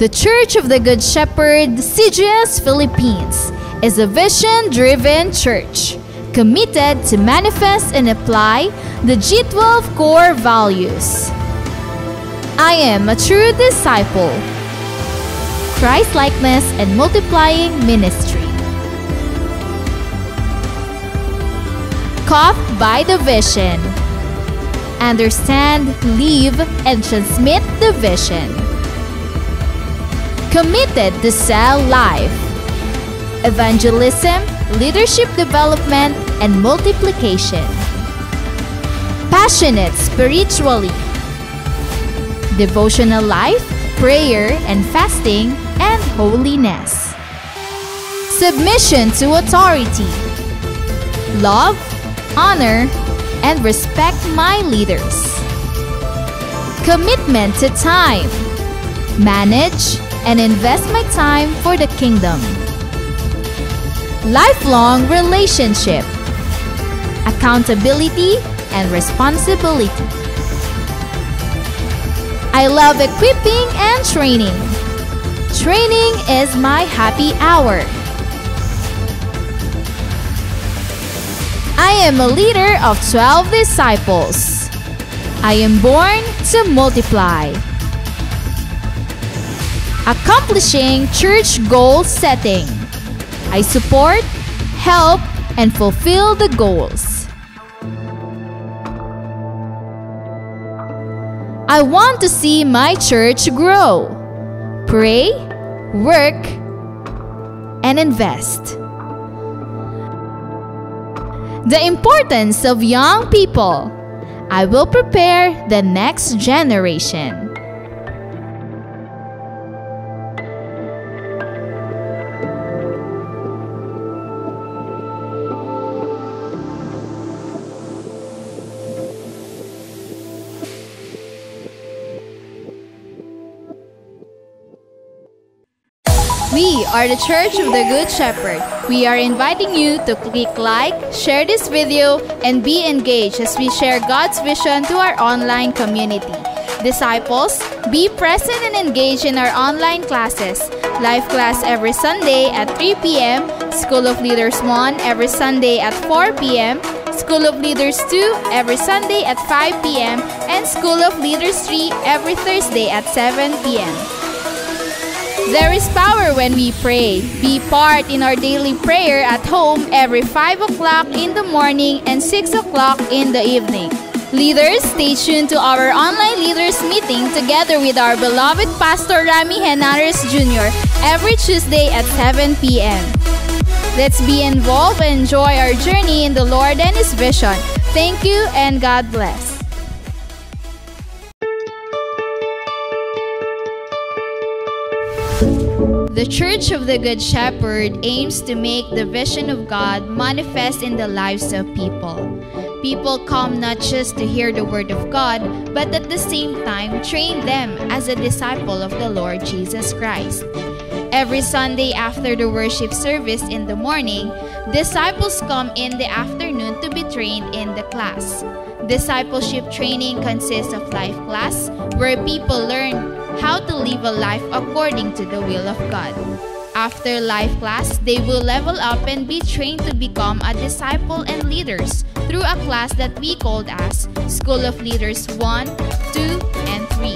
The Church of the Good Shepherd, CGS Philippines, is a vision-driven church committed to manifest and apply the G12 core values. I am a true disciple, Christ-likeness and multiplying ministry. Caught by the vision. Understand, live, and transmit the vision. Committed to sell life, evangelism, leadership development, and multiplication. Passionate spiritually, devotional life, prayer and fasting, and holiness. Submission to authority, love, honor, and respect my leaders. Commitment to time, manage, and invest my time for the kingdom. Lifelong relationship, accountability, and responsibility. I love equipping and training. Training is my happy hour. I am a leader of 12 disciples. I am born to multiply. Accomplishing church goal setting. I support, help, and fulfill the goals. I want to see my church grow. Pray, work, and invest. The importance of young people. I will prepare the next generation. We are the Church of the Good Shepherd. We are inviting you to click like, share this video, and be engaged as we share God's vision to our online community. Disciples, be present and engage in our online classes. Live class every Sunday at 3 p.m., School of Leaders 1 every Sunday at 4 p.m., School of Leaders 2 every Sunday at 5 p.m., and School of Leaders 3 every Thursday at 7 p.m. There is power when we pray. Be part in our daily prayer at home every 5 o'clock in the morning and 6 o'clock in the evening. Leaders, stay tuned to our online leaders meeting together with our beloved Pastor Rami Henares Jr. every Tuesday at 7 p.m. Let's be involved and enjoy our journey in the Lord and His vision. Thank you and God bless. The Church of the Good Shepherd aims to make the vision of God manifest in the lives of people. People come not just to hear the Word of God, but at the same time train them as a disciple of the Lord Jesus Christ. Every Sunday after the worship service in the morning, disciples come in the afternoon to be trained in the class. Discipleship training consists of life class, where people learn how to live a life according to the will of God. After life class, they will level up and be trained to become a disciple and leaders through a class that we called as School of Leaders 1, 2, and 3.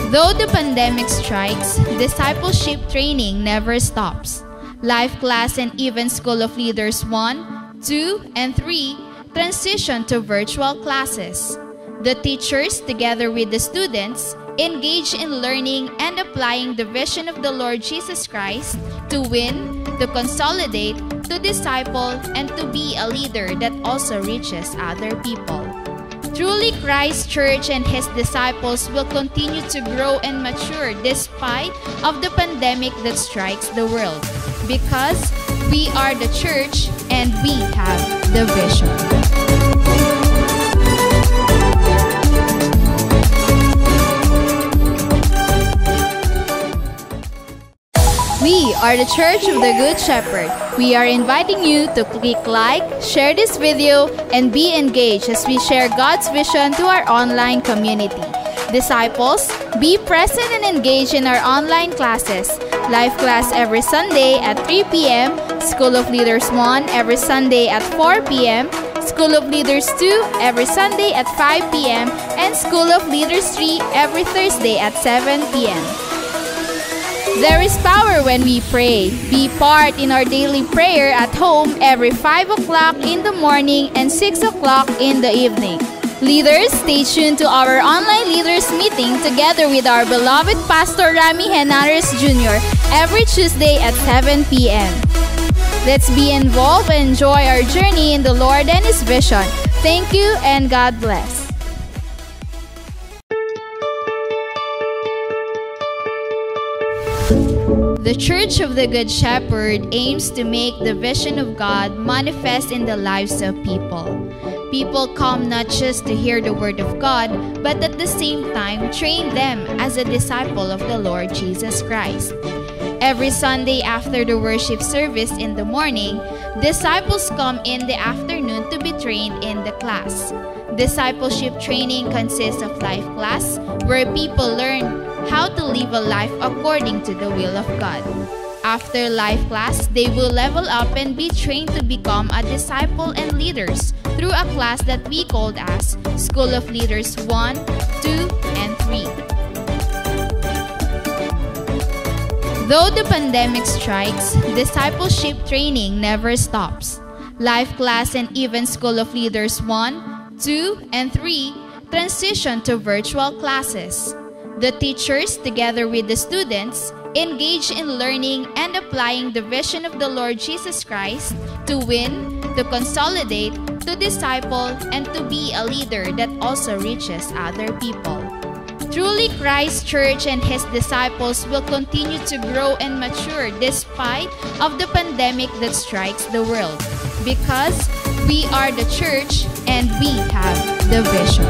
Though the pandemic strikes, discipleship training never stops. Life class and even School of Leaders 1, 2, and 3 transition to virtual classes. The teachers, together with the students, engage in learning and applying the vision of the Lord Jesus Christ to win, to consolidate, to disciple, and to be a leader that also reaches other people. Truly, Christ Church and His disciples will continue to grow and mature despite of the pandemic that strikes the world, because we are the church and we have the vision. We are the Church of the Good Shepherd. We are inviting you to click like, share this video, and be engaged as we share God's vision to our online community. Disciples, be present and engage in our online classes. Life class every Sunday at 3 p.m., School of Leaders 1 every Sunday at 4 p.m., School of Leaders 2 every Sunday at 5 p.m., and School of Leaders 3 every Thursday at 7 p.m. There is power when we pray. Be part in our daily prayer at home every 5 o'clock in the morning and 6 o'clock in the evening. Leaders, stay tuned to our online leaders meeting together with our beloved Pastor Rami Henares Jr. every Tuesday at 7 p.m. Let's be involved and enjoy our journey in the Lord and His vision. Thank you and God bless. The Church of the Good Shepherd aims to make the vision of God manifest in the lives of people. People come not just to hear the Word of God, but at the same time train them as a disciple of the Lord Jesus Christ. Every Sunday after the worship service in the morning, disciples come in the afternoon to be trained in the class. Discipleship training consists of life class, where people learn how to live a life according to the will of God. After life class, they will level up and be trained to become a disciple and leaders through a class that we called as School of Leaders 1, 2, and 3. Though the pandemic strikes, discipleship training never stops. Life class and even School of Leaders 1, 2, and 3 transition to virtual classes. The teachers, together with the students, engage in learning and applying the vision of the Lord Jesus Christ to win, to consolidate, to disciple, and to be a leader that also reaches other people. Truly, Christ Church and His disciples will continue to grow and mature despite of the pandemic that strikes the world, because we are the church and we have the vision.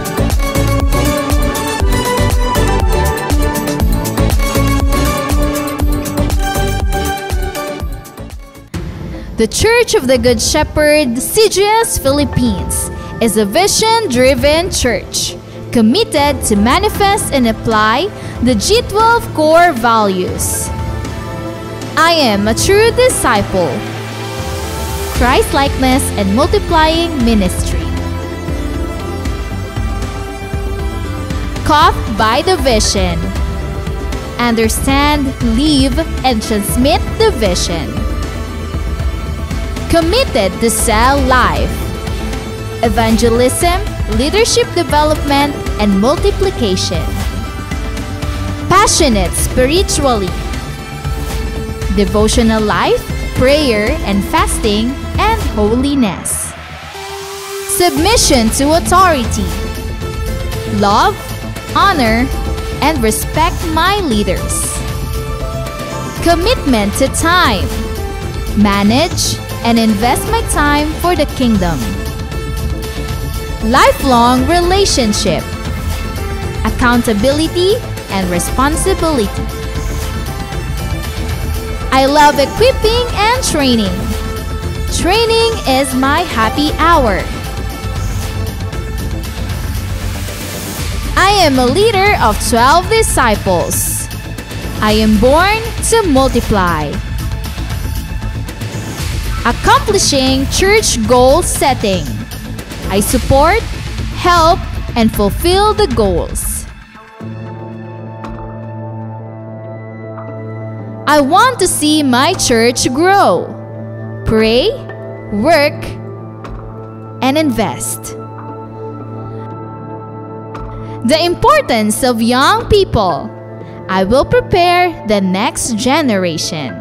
The Church of the Good Shepherd, CGS Philippines, is a vision-driven church committed to manifest and apply the G12 core values. I am a true disciple, Christ-likeness and multiplying ministry. Caught by the vision. Understand, live, and transmit the vision. Committed to sell life, evangelism, leadership development, and multiplication. Passionate spiritually, devotional life, prayer and fasting, and holiness. Submission to authority, love, honor, and respect my leaders. Commitment to time, manage, and invest my time for the kingdom. Lifelong relationship, accountability, and responsibility. I love equipping and training. Training is my happy hour. I am a leader of 12 disciples. I am born to multiply. Accomplishing church goal setting. I support, help, and fulfill the goals. I want to see my church grow. Pray, work, and invest. The importance of young people. I will prepare the next generation.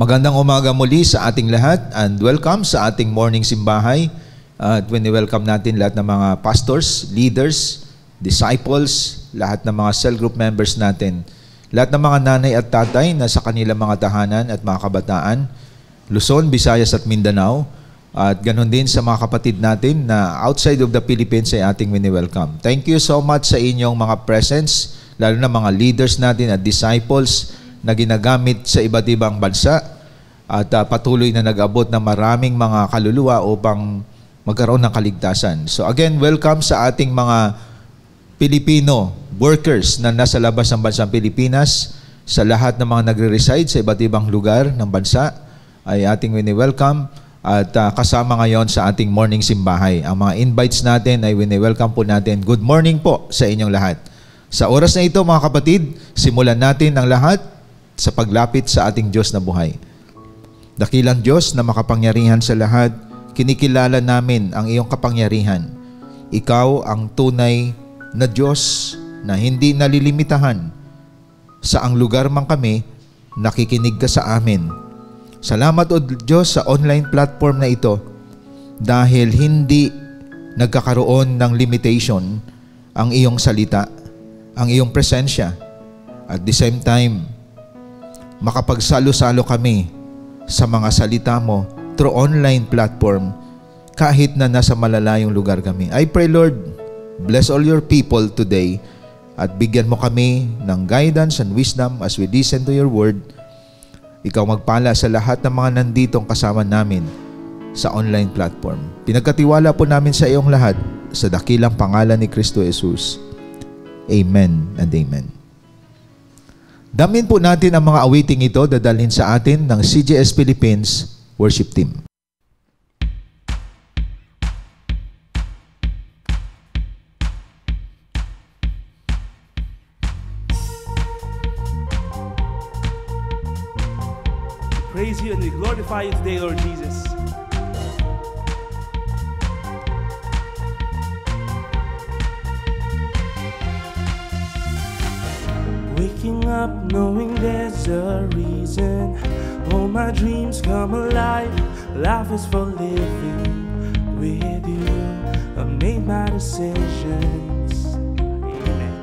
Magandang umaga muli sa ating lahat and welcome sa ating morning simbahay. At welcome natin lahat ng mga pastors, leaders, disciples, lahat ng mga cell group members natin, lahat ng mga nanay at tatay na sa kanilang mga tahanan at mga kabataan, Luzon, Visayas at Mindanao, at ganoon din sa mga kapatid natin na outside of the Philippines ay ating welcome. Thank you so much sa inyong mga presence, lalo na mga leaders natin at disciples na ginagamit sa iba't ibang bansa at patuloy na nag-abot ng maraming mga kaluluwa upang magkaroon ng kaligtasan. So again, welcome sa ating mga Pilipino workers na nasa labas ng bansang Pilipinas, sa lahat ng mga nagre-reside sa iba't ibang lugar ng bansa ay ating welcome at kasama ngayon sa ating morning simbahay. Ang mga invites natin ay welcome po natin. Good morning po sa inyong lahat. Sa oras na ito mga kapatid, simulan natin ang lahat sa paglapit sa ating Diyos na buhay. Dakilang Diyos na makapangyarihan sa lahat, kinikilala namin ang iyong kapangyarihan. Ikaw ang tunay na Diyos na hindi nalilimitahan. Sa ang lugar man kami, nakikinig ka sa amin. Salamat o Diyos sa online platform na ito dahil hindi nagkakaroon ng limitation ang iyong salita, ang iyong presensya. At the same time, makapagsalo-salo kami sa mga salita mo through online platform kahit na nasa malalayong lugar kami. I pray, Lord, bless all your people today at bigyan mo kami ng guidance and wisdom as we listen to your word. Ikaw magpala sa lahat ng mga nanditong kasama namin sa online platform. Pinagkatiwala po namin sa iyong lahat sa dakilang pangalan ni Kristo Jesus. Amen and amen. Damin po natin ang mga awiting ito dadalhin sa atin ng CGS Philippines Worship Team. Praise you and we glorify you today, Lord Jesus. Waking up knowing there's a reason. All my dreams come alive. Life is for living with you. I made my decisions. Amen.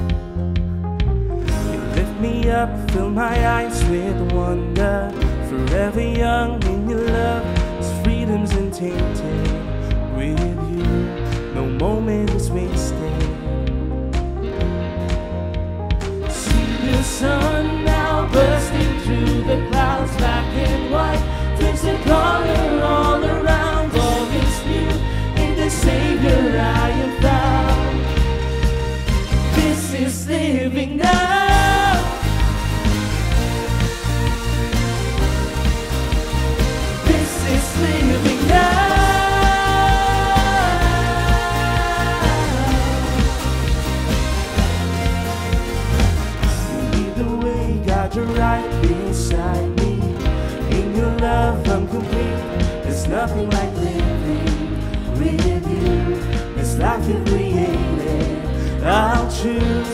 You lift me up, fill my eyes with wonder. Forever young in your love, as freedom's untainted with you. No moment is wasted. See the sun now bursting through the clouds, black and white, takes the color all around. All is new in the Savior I am found. This is living now. Living now. You lead the way, God, you're right beside me. In your love I'm complete. There's nothing like living with you. This life you created, I'll choose.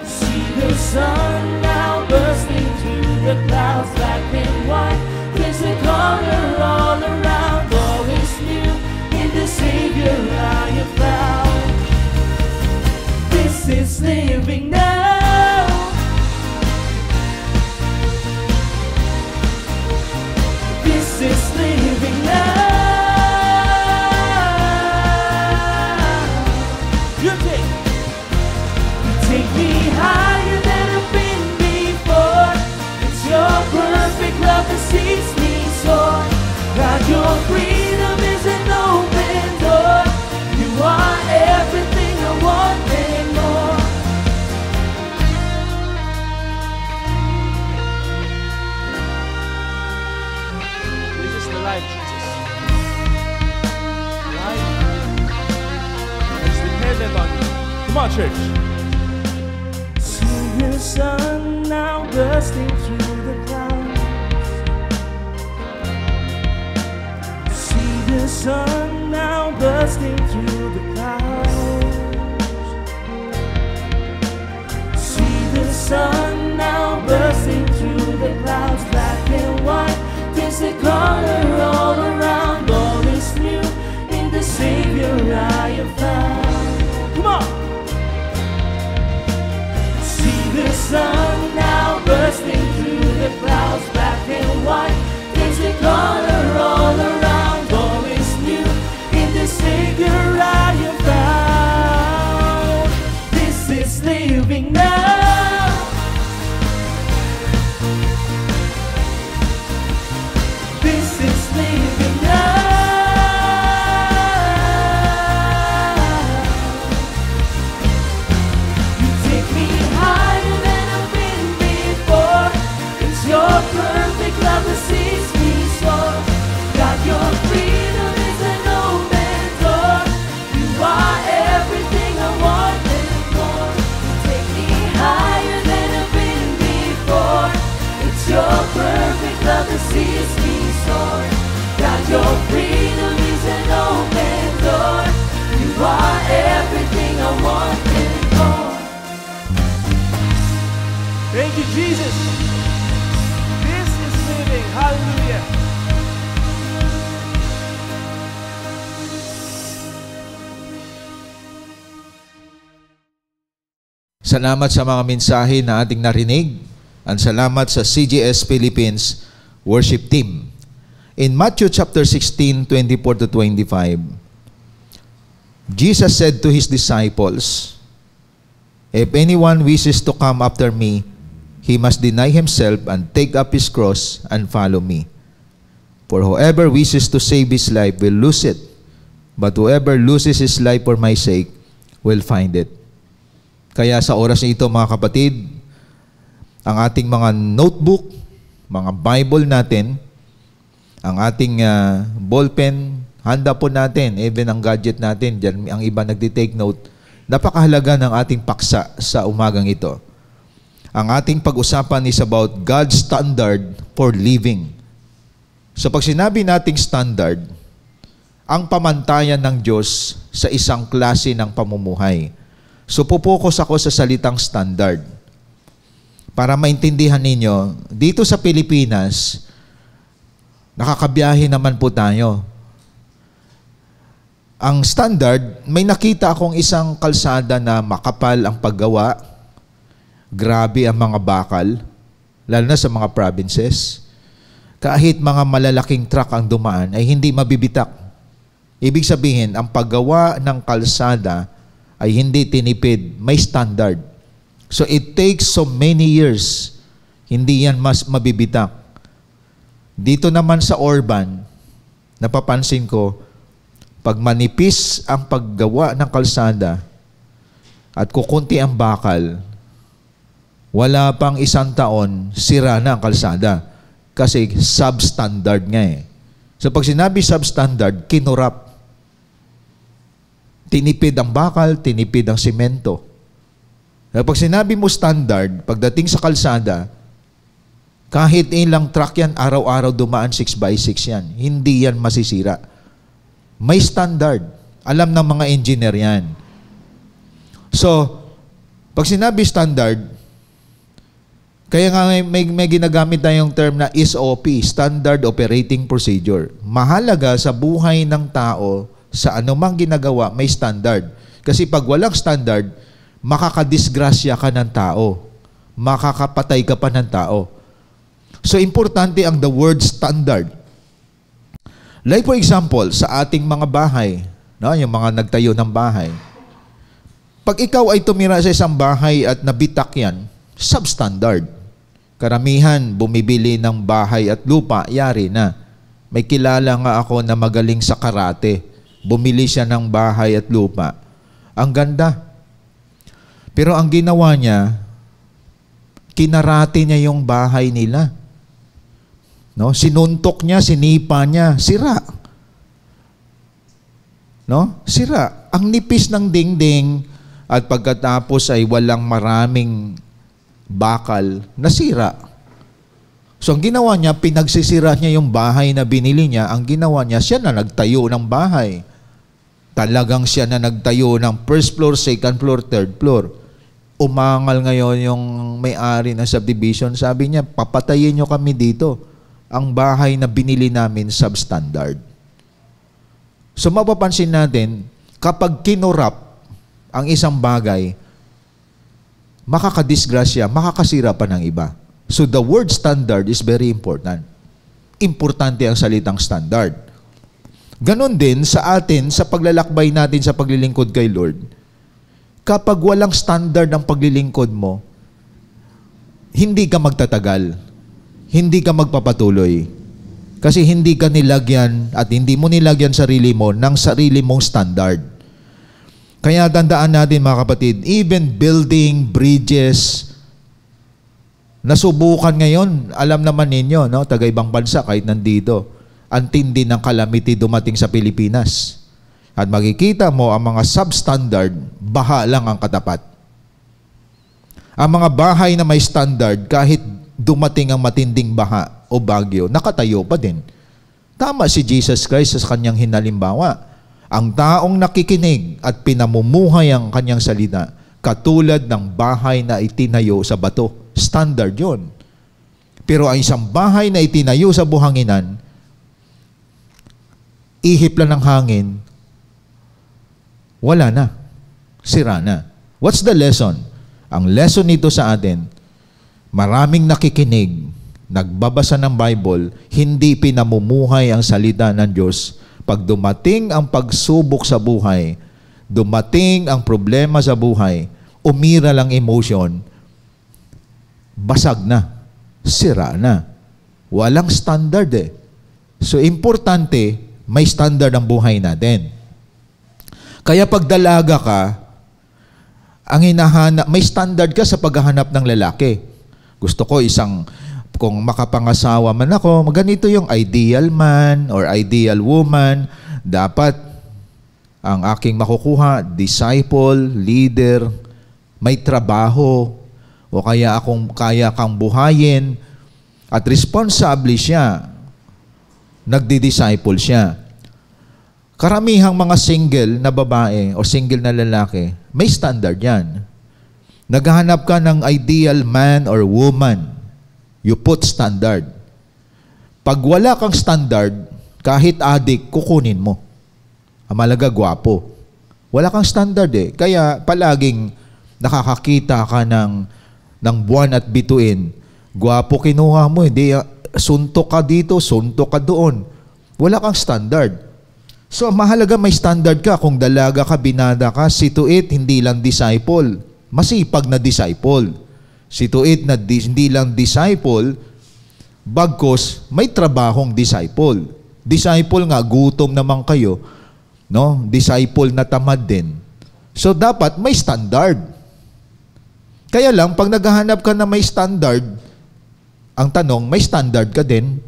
See the sun now bursting through the clouds, black and white. There's a color all around, all is new in the Savior I have found. This is living now. This is living now. You take me higher than I've been before. It's your perfect love that sees me soar. God, your freedom is an open door. You are everything I want and more. This is the life, Jesus. Life is dependent on you. Come on, church. See the sun now bursting through the clouds. See the sun now bursting through the clouds. See the sun now bursting through the clouds, black and white. Jesus, this is living. Hallelujah. Salamat sa mga mensahe na ating narinig, at salamat sa CGS Philippines worship team. In Matthew chapter 16, 24 to 25, Jesus said to His disciples, "If anyone wishes to come after me, he must deny himself and take up his cross and follow me. For whoever wishes to save his life will lose it, but whoever loses his life for my sake will find it." Kaya sa oras na ito, mga kapatid, ang ating mga notebook, mga Bible natin, ang ating ballpen, handa po natin, even ang gadget natin, dyan, ang iba nagtitake note. Napakahalaga ng ating paksa sa umagang ito. Ang ating pag-usapan is about God's standard for living. So pag sinabi nating standard, ang pamantayan ng Diyos sa isang klase ng pamumuhay. So pupokus ako sa salitang standard. Para maintindihan ninyo, dito sa Pilipinas, nakakabiyahe naman po tayo. Ang standard, may nakita akong isang kalsada na makapal ang paggawa, grabe ang mga bakal, lalo na sa mga provinces. Kahit mga malalaking truck ang dumaan, ay hindi mabibitak. Ibig sabihin, ang paggawa ng kalsada ay hindi tinipid, may standard. So it takes so many years, hindi yan mas mabibitak. Dito naman sa urban, napapansin ko, pag manipis ang paggawa ng kalsada at kukunti ang bakal, wala pang 1 taon, sira na ang kalsada. Kasi substandard nga eh. So pag sinabi substandard, kinurap. Tinipid ang bakal, tinipid ang simento. Pag sinabi mo standard, pagdating sa kalsada, kahit ilang truck yan, araw-araw dumaan 6x6 yan. Hindi yan masisira. May standard. Alam ng mga engineer yan. So, pag sinabi standard, kaya nga may ginagamit tayong term na SOP, Standard Operating Procedure. Mahalaga sa buhay ng tao, sa anumang ginagawa, may standard. Kasi pag walang standard, makakadisgrasya ka ng tao. Makakapatay ka pa ng tao. So, importante ang the word standard. Like for example, sa ating mga bahay, no, yung mga nagtayo ng bahay, pag ikaw ay tumira sa isang bahay at nabitak yan, substandard. Karamihan, bumibili ng bahay at lupa, yari na. May kilala nga ako na magaling sa karate. Bumili siya ng bahay at lupa. Ang ganda. Pero ang ginawa niya, kinarate niya yung bahay nila. No? Sinuntok niya, sinipa niya, sira. No? Sira. Ang nipis ng dingding at pagkatapos ay walang maraming bakal, nasira. So ang ginawa niya, pinagsisira niya yung bahay na binili niya. Ang ginawa niya, siya na nagtayo ng bahay. Talagang siya na nagtayo ng first floor, second floor, third floor. Umangal ngayon yung may-ari ng subdivision. Sabi niya, papatayin niyo kami dito. Ang bahay na binili namin, substandard. So mapapansin natin, kapag kinurap ang isang bagay, makakadisgrasya, makakasira pa ng iba. So the word standard is very important. Importante ang salitang standard. Ganon din sa atin, sa paglalakbay natin sa paglilingkod kay Lord. Kapag walang standard ang paglilingkod mo, hindi ka magtatagal. Hindi ka magpapatuloy. Kasi hindi ka nilagyan at hindi mo nilagyan sarili mo ng sarili mong standard. Kaya tandaan natin mga kapatid, even building bridges, nasubukan ngayon, alam naman ninyo, no, taga ibang bansa kahit nandito, ang tindi ng calamity dumating sa Pilipinas. At makikita mo ang mga substandard, baha lang ang katapat. Ang mga bahay na may standard, kahit dumating ang matinding baha o bagyo, nakatayo pa din. Tama si Jesus Christ sa kanyang hinalimbawa. Ang taong nakikinig at pinamumuhay ang kanyang salita, katulad ng bahay na itinayo sa bato. standard yon. Pero ang isang bahay na itinayo sa buhanginan, ihip lang ng hangin, wala na. Sira na. What's the lesson? Ang lesson nito sa atin, maraming nakikinig, nagbabasa ng Bible, hindi pinamumuhay ang salita ng Diyos. Pag dumating ang pagsubok sa buhay, dumating ang problema sa buhay, umira lang emotion, basag na, sira na. Walang standard eh. So, importante, may standard ang buhay natin. Kaya pag dalaga ka, ang hinahanap, may standard ka sa paghahanap ng lalaki. Gusto ko kung makapangasawa man ako, ganito yung ideal man or ideal woman, dapat ang aking makukuha, disciple, leader, may trabaho, o kaya kaya kang buhayin, at responsable siya, nagdi-disciple siya. Karamihang mga single na babae o single na lalaki, may standard yan. Naghahanap ka ng ideal man or woman, you put standard. Pag wala kang standard, kahit adik, kukunin mo. Ang malaga, gwapo. Wala kang standard eh. Kaya palaging nakakakita ka ng buwan at bituin. Gwapo kinuha mo, hindi suntok ka dito, suntok ka doon. Wala kang standard. So, mahalaga may standard ka. Kung dalaga ka, binada ka, see to it, hindi lang disciple. Masipag na disciple. See to it na hindi lang disciple, bagkos may trabahong disciple. Disciple nga, gutom naman kayo. No? Disciple na tamad din. So, dapat may standard. Kaya lang, pag naghahanap ka na may standard, ang tanong, may standard ka din?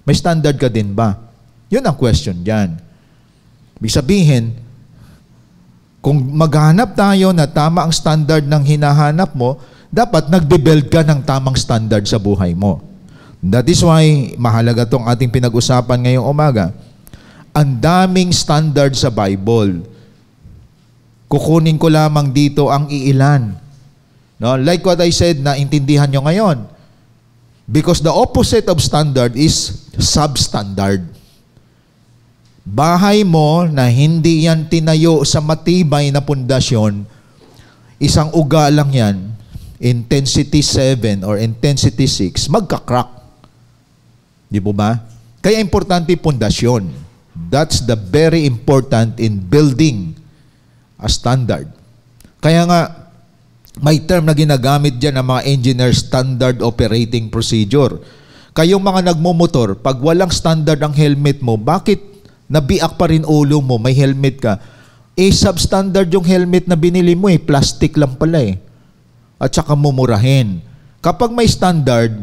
May standard ka din ba? Yun ang question dyan. Ibig sabihin, kung maghanap tayo na tama ang standard ng hinahanap mo, dapat nagbe-build ka ng tamang standard sa buhay mo. That is why, mahalaga itong ating pinag-usapan ngayong umaga. Ang daming standard sa Bible. Kukunin ko lamang dito ang iilan. No? Like what I said, na intindihan nyo ngayon. Because the opposite of standard is substandard. Bahay mo na hindi yan tinayo sa matibay na pundasyon, isang uga lang yan, intensity 7 or intensity 6, magka-crack. Di po ba? Kaya importante pundasyon. That's the very important in building a standard. Kaya nga, may term na ginagamit dyan ng mga engineer, standard operating procedure. Kayong mga nagmumotor, pag walang standard ang helmet mo, bakit nabiak pa rin ulo mo, may helmet ka? Substandard yung helmet na binili mo plastic lang pala At saka mumurahin. Kapag may standard,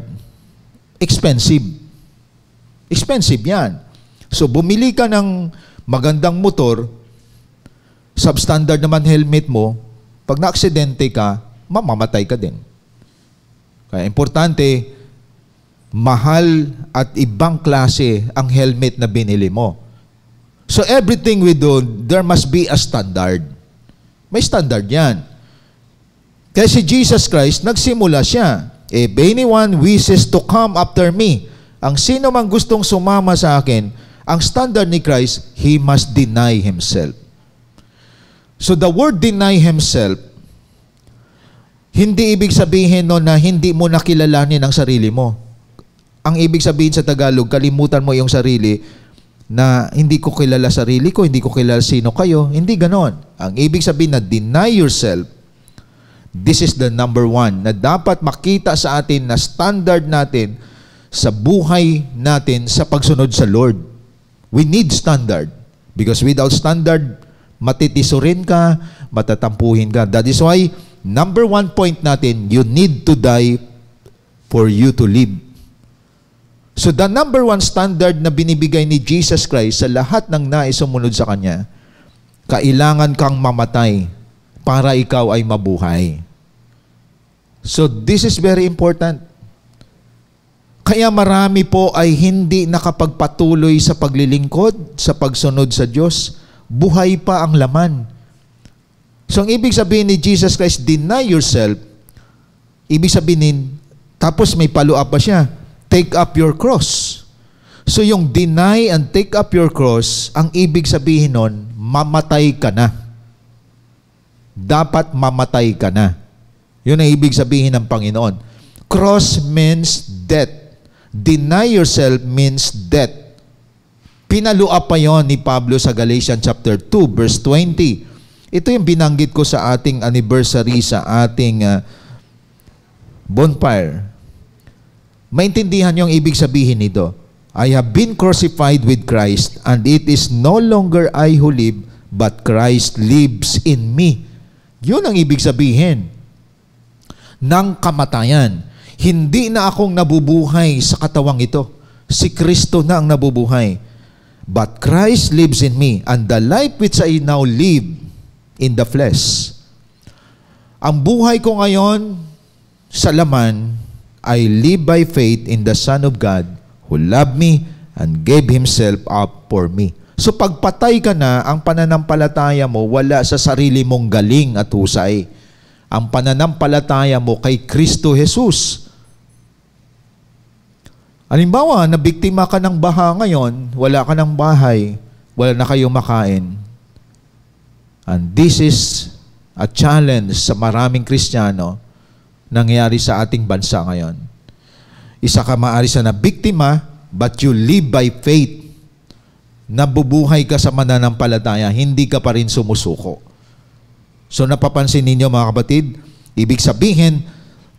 expensive. Expensive yan. So, bumili ka ng magandang motor, substandard naman helmet mo, pag na-aksidente ka, mamamatay ka din. Kaya importante, mahal at ibang klase ang helmet na binili mo. So everything we do, there must be a standard. May standard yan. Kaya si Jesus Christ, nagsimula siya. If anyone wishes to come after me, ang sino mang gustong sumama sa akin, ang standard ni Christ, he must deny himself. So the word deny himself, hindi ibig sabihin no na hindi mo nakilalanin ang sarili mo. Ang ibig sabihin sa Tagalog, kalimutan mo yung sarili, na hindi ko kilala sarili ko, hindi ko kilala sino kayo. Hindi ganon. Ang ibig sabihin na deny yourself, this is the number one na dapat makita sa atin na standard natin sa buhay natin sa pagsunod sa Lord. We need standard. Because without standard, matitisurin ka, matatampuhin ka. That is why, number one point natin, you need to die for you to live. So the number one standard na binibigay ni Jesus Christ sa lahat ng nais sumunod sa Kanya, kailangan kang mamatay para ikaw ay mabuhay. So this is very important. Kaya marami po ay hindi nakapagpatuloy sa paglilingkod, sa pagsunod sa Diyos. Buhay pa ang laman. So ang ibig sabihin ni Jesus Christ, deny yourself, Ibig sabihin, tapos may follow-up pa siya, take up your cross. So yung deny and take up your cross, ang ibig sabihin nun, mamatay ka na. Dapat mamatay ka na. Yun ang ibig sabihin ng Panginoon. Cross means death. Deny yourself means death. Pinaluap pa yon ni Pablo sa Galatians chapter 2, verse 20. Ito yung binanggit ko sa ating anniversary, sa ating bonfire. Maintindihan yung ibig sabihin nito. I have been crucified with Christ, and it is no longer I who live, but Christ lives in me. Yun ang ibig sabihin ng kamatayan. Hindi na akong nabubuhay sa katawang ito. Si Kristo na ang nabubuhay. But Christ lives in me, and the life which I now live in the flesh. Ang buhay ko ngayon sa laman, I live by faith in the Son of God who loved me and gave Himself up for me. So pagpatay ka na, ang pananampalataya mo wala sa sarili mong galing at husay. Ang pananampalataya mo kay Kristo Jesus. Halimbawa, nabiktima ka ng baha ngayon, wala ka ng bahay, wala na kayong makain. And this is a challenge sa maraming Kristiyano nangyari sa ating bansa ngayon. Isa ka maaari sa nabiktima, but you live by faith. Nabubuhay ka sa mananampalataya, hindi ka pa rin sumusuko. So napapansin ninyo mga kapatid, ibig sabihin,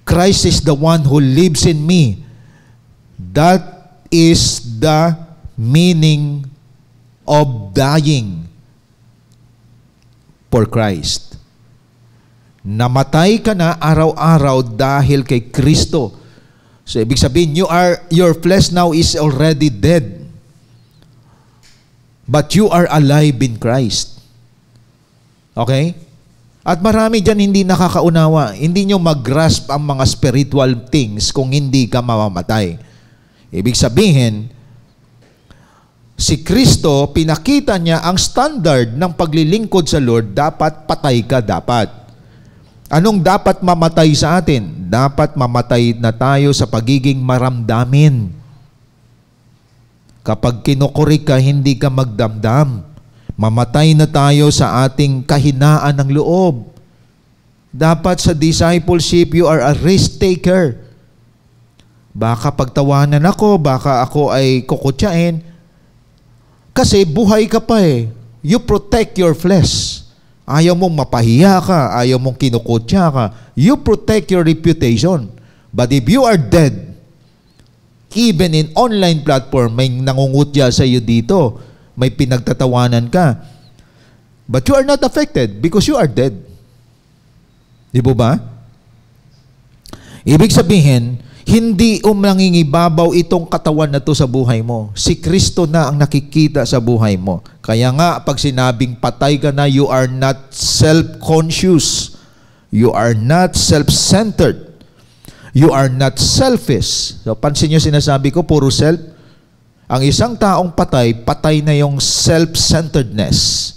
Christ is the one who lives in me. That is the meaning of dying for Christ. Namatay ka na araw-araw dahil kay Kristo. So ibig sabihin, your flesh now is already dead. But you are alive in Christ. Okay? At marami dyan hindi nakakaunawa. Hindi nyo mag-grasp ang mga spiritual things kung hindi ka mamamatay. Ibig sabihin, si Kristo, pinakita niya ang standard ng paglilingkod sa Lord, dapat patay ka dapat. Anong dapat mamatay sa atin? Dapat mamatay na tayo sa pagiging maramdamin. Kapag kinukurik ka, hindi ka magdamdam. Mamatay na tayo sa ating kahinaan ng loob. Dapat sa discipleship, you are a risk taker. Baka pagtawanan ako, baka ako ay kukutsain. Kasi buhay ka pa eh. You protect your flesh. Ayaw mong mapahiya ka, ayaw mong kinukutsa ka. You protect your reputation. But if you are dead, even in online platform, may nangungutya sa iyo dito, may pinagtatawanan ka. But you are not affected because you are dead. Di ba? Ibig sabihin, hindi nangingibabaw itong katawan na to sa buhay mo. Si Kristo na ang nakikita sa buhay mo. Kaya nga, pag sinabing patay ka na, you are not self-conscious. You are not self-centered. You are not selfish. So, pansin nyo sinasabi ko, puro self. Ang isang taong patay, patay na yung self-centeredness.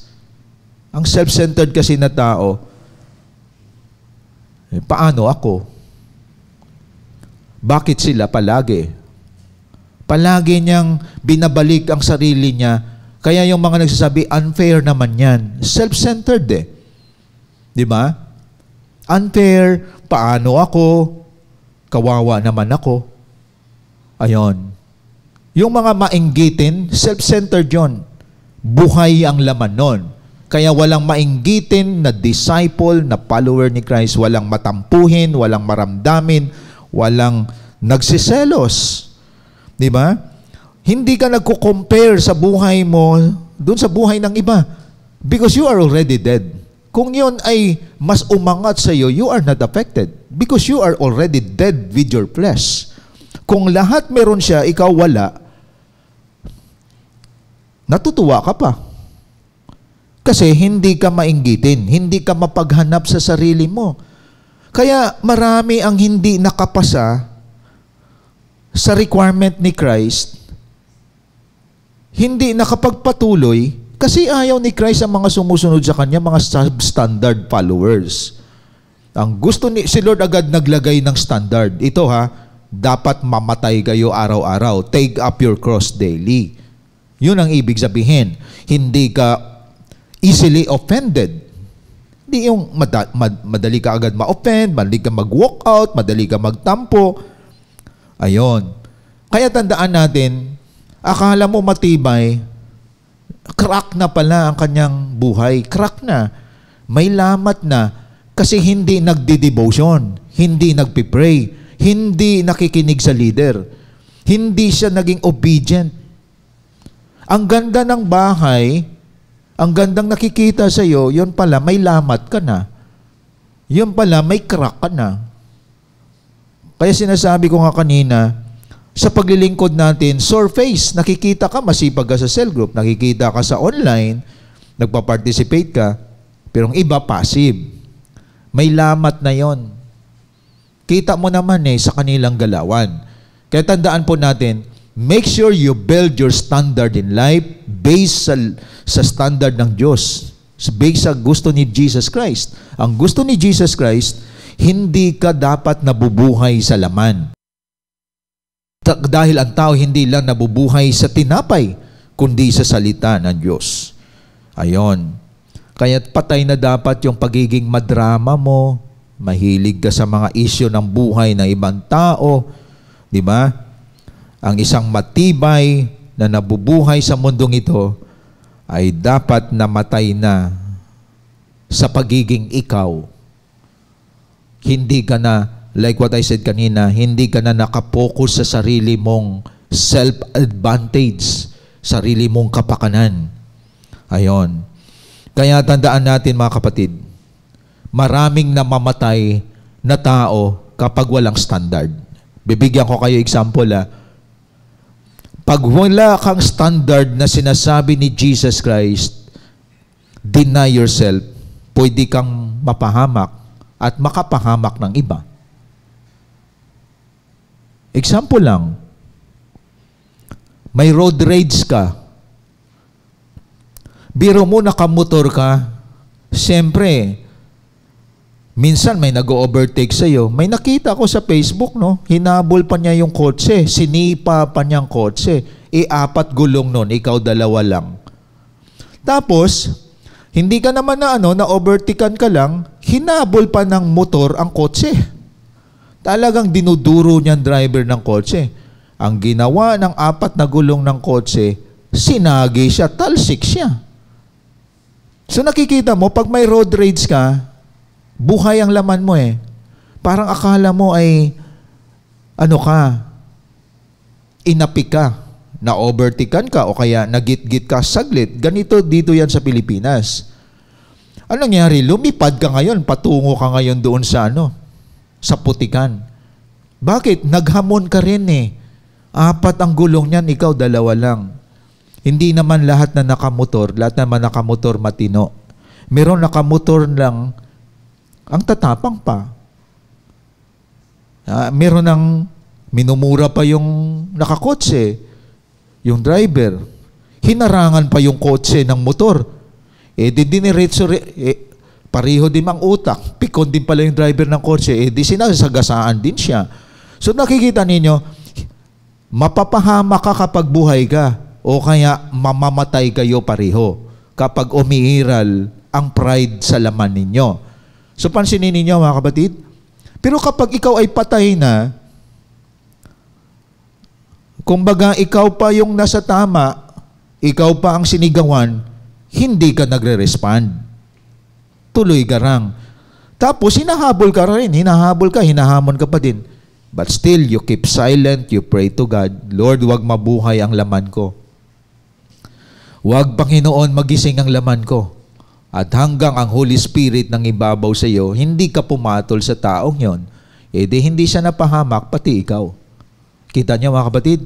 Ang self-centered kasi na tao, paano ako? Bakit sila palagi? Palagi niyang binabalik ang sarili niya. Kaya yung mga nagsasabi, unfair naman yan. Self-centered eh. Di ba? Unfair, paano ako? Kawawa naman ako. Ayon. Yung mga mainggitin, self-centered yon. Buhay ang laman nun. Kaya walang mainggitin na disciple, na follower ni Christ. Walang matampuhin, walang maramdamin, walang nagsiselos. Di ba? Hindi ka nagko-compare sa buhay mo dun sa buhay ng iba. Because you are already dead. Kung yun ay mas umangat sa iyo, you are not affected. Because you are already dead with your flesh. Kung lahat meron siya, ikaw wala, natutuwa ka pa. Kasi hindi ka mainggitin, hindi ka mapaghanap sa sarili mo. Kaya marami ang hindi nakapasa sa requirement ni Christ, hindi nakapagpatuloy kasi ayaw ni Christ ang mga sumusunod sa Kanya, mga substandard followers. Ang gusto si Lord agad naglagay ng standard. Ito dapat mamatay kayo araw-araw. Take up your cross daily. Yun ang ibig sabihin. Hindi ka easily offended. Hindi yung madali ka agad ma-offend, madali ka mag-walk out, madali ka magtampo. Ayon. Kaya tandaan natin, akala mo matibay, crack na pala ang kanyang buhay. Crack na. May lamat na. Kasi hindi nagdi-devotion, hindi nagpipray, hindi nakikinig sa leader, hindi siya naging obedient. Ang ganda ng bahay, ang gandang nakikita sa iyo, yun pala may lamat ka na. Yun pala may crack ka na. Kaya sinasabi ko nga kanina, sa paglilingkod natin, surface, nakikita ka, masipag ka sa cell group, nakikita ka sa online, nagpa-participate ka, pero ang iba passive. May lamat na yon. Kita mo naman sa kanilang galawan. Kaya tandaan po natin, make sure you build your standard in life based sa standard ng Diyos. Based sa gusto ni Jesus Christ. Ang gusto ni Jesus Christ, hindi ka dapat nabubuhay sa laman. Dahil ang tao hindi lang nabubuhay sa tinapay, kundi sa salita ng Diyos. Ayon. Kaya't patay na dapat yung pagiging madrama mo, mahilig ka sa mga isyu ng buhay ng ibang tao, di ba? Ang isang matibay na nabubuhay sa mundong ito ay dapat namatay na sa pagiging ikaw. Hindi ka na, like what I said kanina, hindi ka na nakapokus sa sarili mong self-advantage, sarili mong kapakanan. Ayon. Kaya tandaan natin mga kapatid, maraming namamatay na tao kapag walang standard. Bibigyan ko kayo example. Pag wala kang standard na sinasabi ni Jesus Christ, deny yourself, pwede kang mapahamak at makapahamak ng iba. Example lang, may road rage ka. Biro mo, nakamotor ka, siyempre, minsan may nag-overtake sa'yo. May nakita ko sa Facebook, no? Hinabol pa niya yung kotse, sinipa pa niyang kotse. 4 gulong nun, ikaw 2 lang. Tapos, hindi ka naman na-overtaken ka lang, hinabol pa ng motor ang kotse. Talagang dinuduro niyan driver ng kotse. Ang ginawa ng 4 na gulong ng kotse, sinagi siya, talsik siya. So nakikita mo, pag may road rage ka, buhay ang laman mo Parang akala mo ay, inapik ka, na-overtaken ka, o kaya nagit-git ka saglit. Ganito dito yan sa Pilipinas. Anong nangyari? Lumipad ka ngayon, patungo ka ngayon doon sa sa putikan. Bakit? Naghamon ka rin 4 ang gulong niyan, ikaw 2 lang. Hindi naman lahat na nakamotor, lahat naman nakamotor matino. Meron nakamotor lang, ang tatapang pa. Meron ng minumura pa yung nakakotse, yung driver. Hinarangan pa yung kotse ng motor. Pareho din ang utak. Pikon din pala yung driver ng kotse. Sinasagasaan din siya. So nakikita ninyo, mapapahama ka kapag buhay ka. O kaya mamamatay kayo pareho kapag umiiral ang pride sa laman ninyo. So pansinin ninyo mga kapatid, pero kapag ikaw ay patay na, kumbaga ikaw pa yung nasa tama, ikaw pa ang sinigawan, hindi ka nagre-respond. Tuloy garang. Tapos hinahabol ka rin, hinahamon ka pa din. But still, you keep silent, you pray to God, Lord, wag mabuhay ang laman ko. Huwag, Panginoon, magising ang laman ko. At hanggang ang Holy Spirit nang ibabaw sa iyo, hindi ka pumatol sa taong yon, hindi siya napahamak, pati ikaw. Kita niyo mga kapatid?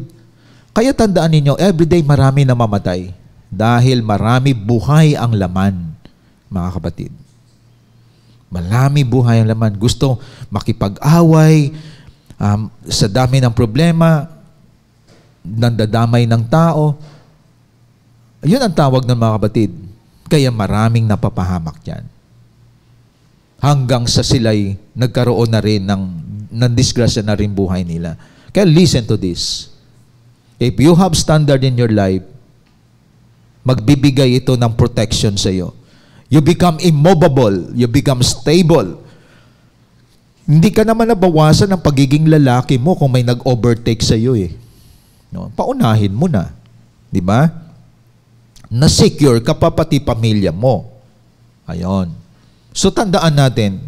Kaya tandaan ninyo, everyday marami namamatay dahil marami buhay ang laman, mga kapatid. Marami buhay ang laman. Gusto makipag-away, sa dami ng problema, nandadamay ng tao. Yun ang tawag ng mga kapatid. Kaya maraming napapahamak yan. hanggang sa sila'y nagkaroon na rin ng disgrasya na rin buhay nila. Kaya listen to this. If you have standard in your life, magbibigay ito ng protection sa iyo. You become immovable. You become stable. Hindi ka naman nabawasan ng pagiging lalaki mo kung may nag-overtake sa iyo eh. No? Paunahin mo na. Di ba? Na-secure ka pa pati pamilya mo. Ayon. So tandaan natin,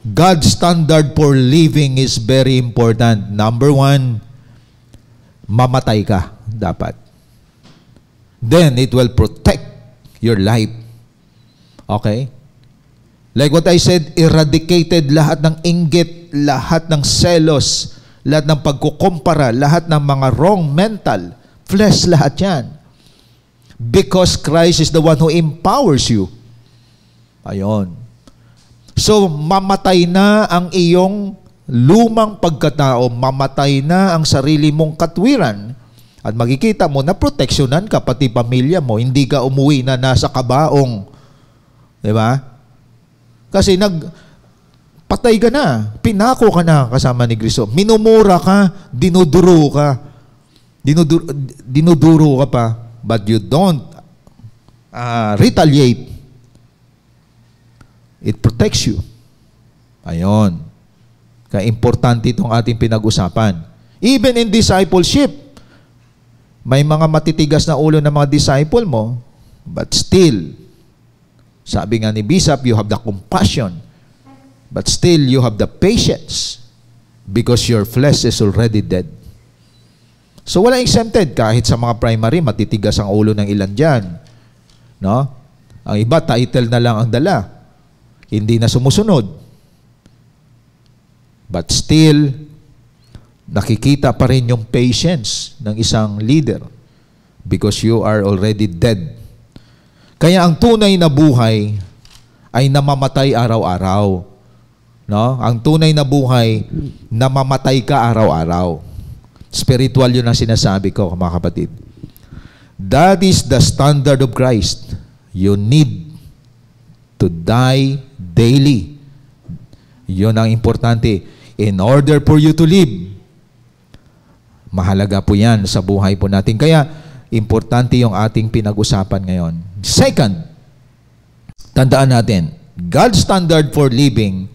God's standard for living is very important. Number 1, mamatay ka dapat. Then it will protect your life. Okay? Like what I said, eradicated lahat ng inggit, lahat ng selos, lahat ng pagkukumpara, lahat ng mga wrong mental, flesh, lahat yan. Because Christ is the one who empowers you. Ayon. So, mamatay na ang iyong lumang pagkatao, mamatay na ang sarili mong katwiran, at makikita mo na proteksyonan ka, pati pamilya mo, hindi ka umuwi na nasa kabaong. Diba? Kasi patay ka na, pinako ka na kasama ni Kristo. Minumura ka, dinuduro ka. Dinuduro ka pa, but you don't retaliate. It protects you. Ayon. Kaya importante itong ating pinag-usapan. Even in discipleship, may mga matitigas na ulo ng mga disciple mo, but still, sabi nga ni Bishop, you have the compassion, but still you have the patience because your flesh is already dead. So wala exempted. Kahit sa mga primary, matitigas ang ulo ng ilan dyan. No? Ang iba, title na lang ang dala. Hindi na sumusunod. But still, nakikita pa rin yung patience ng isang leader because you are already dead. Kaya ang tunay na buhay ay namamatay araw-araw. No? Ang tunay na buhay, namamatay ka araw-araw. Spiritual yun ang sinasabi ko, mga kapatid. That is the standard of Christ. You need to die daily. Yun ang importante. In order for you to live. Mahalaga po yan sa buhay po natin. Kaya, importante yung ating pinag-usapan ngayon. Second, tandaan natin, God's standard for living,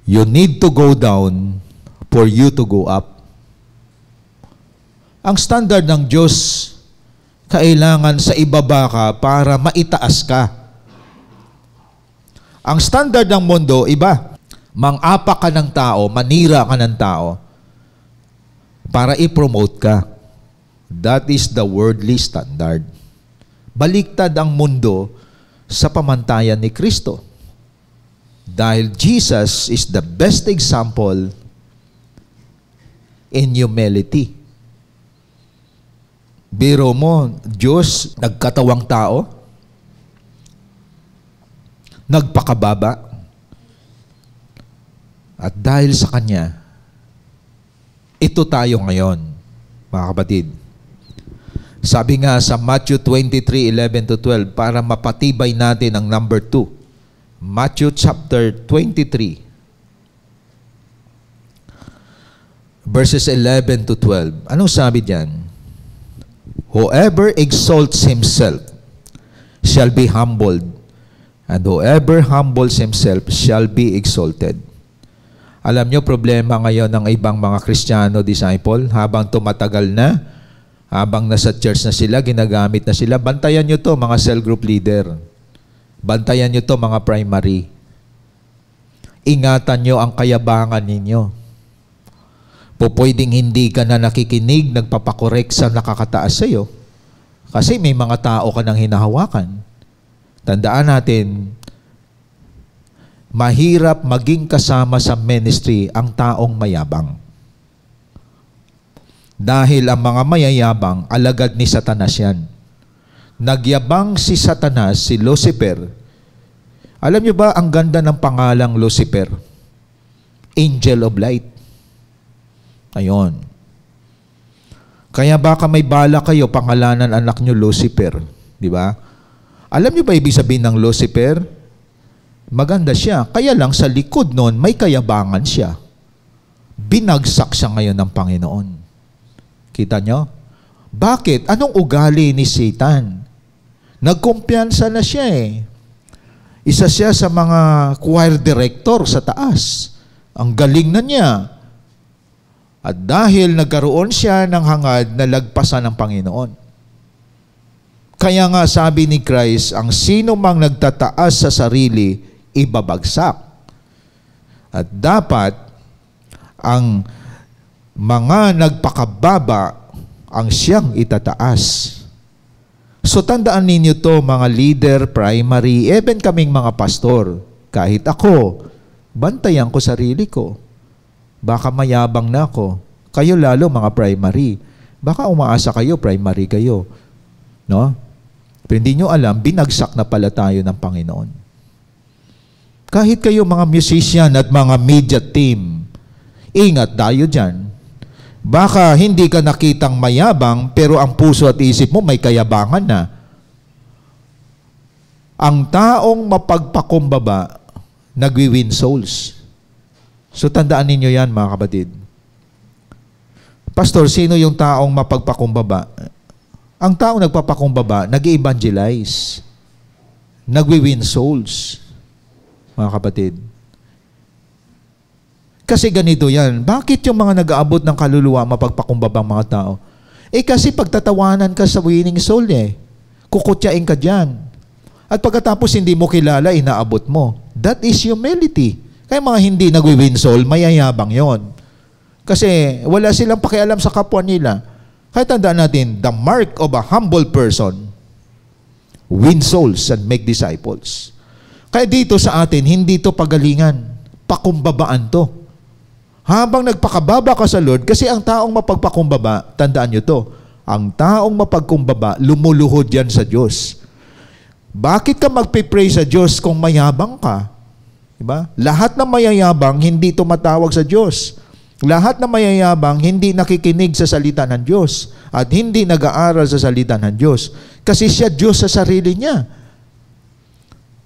you need to go down for you to go up. Ang standard ng Diyos, kailangan sa ibaba ka para maitaas ka. Ang standard ng mundo, iba. Mang-apa ka ng tao, manira ka ng tao, para i-promote ka. That is the worldly standard. Baliktad ang mundo sa pamantayan ni Kristo. Dahil Jesus is the best example in humility. Biro mo, Diyos, nagkatawang tao, nagpakababa, at dahil sa Kanya, ito tayo ngayon, mga kapatid. Sabi nga sa Matthew 23:11-12, para mapatibay natin ang number 2. Matthew chapter 23, verses 11-12. Anong sabi diyan? Whoever exalts himself shall be humbled, and whoever humbles himself shall be exalted. Alam nyo, problema ngayon ng ibang mga Kristiyano disciple, habang tumatagal na, habang nasa church na sila, ginagamit na sila, bantayan nyo to mga cell group leader. Bantayan nyo to mga primary. Ingatan nyo ang kayabangan ninyo. Pwedeng hindi ka na nakikinig, nagpapakorek sa nakakataas sa'yo. Kasi may mga tao ka nang hinahawakan. Tandaan natin, mahirap maging kasama sa ministry ang taong mayabang. Dahil ang mga mayayabang, alagad ni Satanas yan. Nagyabang si Satanas, si Lucifer. Alam niyo ba, ang ganda ng pangalang Lucifer? Angel of Light. Ayon. Kaya baka may bala kayo, pangalanan anak niyo Lucifer. Di ba? Alam niyo ba ibig sabihin ng Lucifer? Maganda siya. Kaya lang sa likod nun, may kayabangan siya. Binagsak siya ngayon ng Panginoon. Kita nyo? Bakit? Anong ugali ni Satan? Nagkumpiyansa na siya eh. Isa siya sa mga choir director sa taas. Ang galing na niya. At dahil nagkaroon siya ng hangad na lagpasan ng Panginoon. Kaya nga sabi ni Christ, ang sino mang nagtataas sa sarili, ibabagsak. At dapat, ang mga nagpakababa, ang siyang itataas. So tandaan ninyo to mga leader, primary, even kaming mga pastor. Kahit ako, bantayan ko sarili ko. Baka mayabang na ako. Kayo lalo mga primary. Baka umaasa kayo, primary kayo. No? Pero hindi nyo alam, binagsak na pala tayo ng Panginoon. Kahit kayo mga musician at mga media team, ingat tayo dyan. Baka hindi ka nakitang mayabang, pero ang puso at isip mo may kayabangan na. Ang taong mapagpakumbaba, nagwi-win souls. So tandaan ninyo yan mga kapatid. Pastor, sino yung taong mapagpakumbaba? Ang taong nagpapakumbaba, nag-evangelize. Nagwi-win souls. Mga kapatid. Kasi ganito yan. Bakit yung mga nag-aabot ng kaluluwa mapagpakumbabang mga tao? Eh kasi pagtatawanan ka sa winning soul eh. Kukutyain ka dyan. At pagkatapos hindi mo kilala, inaabot mo. That is humility. Kaya mga hindi nag-win soul, mayayabang yon. Kasi wala silang pakialam sa kapwa nila. Kaya tandaan natin, the mark of a humble person, win souls and make disciples. Kaya dito sa atin, hindi to pagalingan. Pakumbabaan to. Habang nagpakababa ka sa Lord, kasi ang taong mapagpakumbaba, tandaan nyo to, ang taong mapagkumbaba, lumuluhod yan sa Diyos. Bakit ka magpipray sa Diyos kung mayabang ka? Diba? Lahat na mayayabang, hindi tumatawag sa Diyos. Lahat na mayayabang, hindi nakikinig sa salita ng Diyos at hindi nag-aaral sa salita ng Diyos. Kasi siya Diyos sa sarili niya.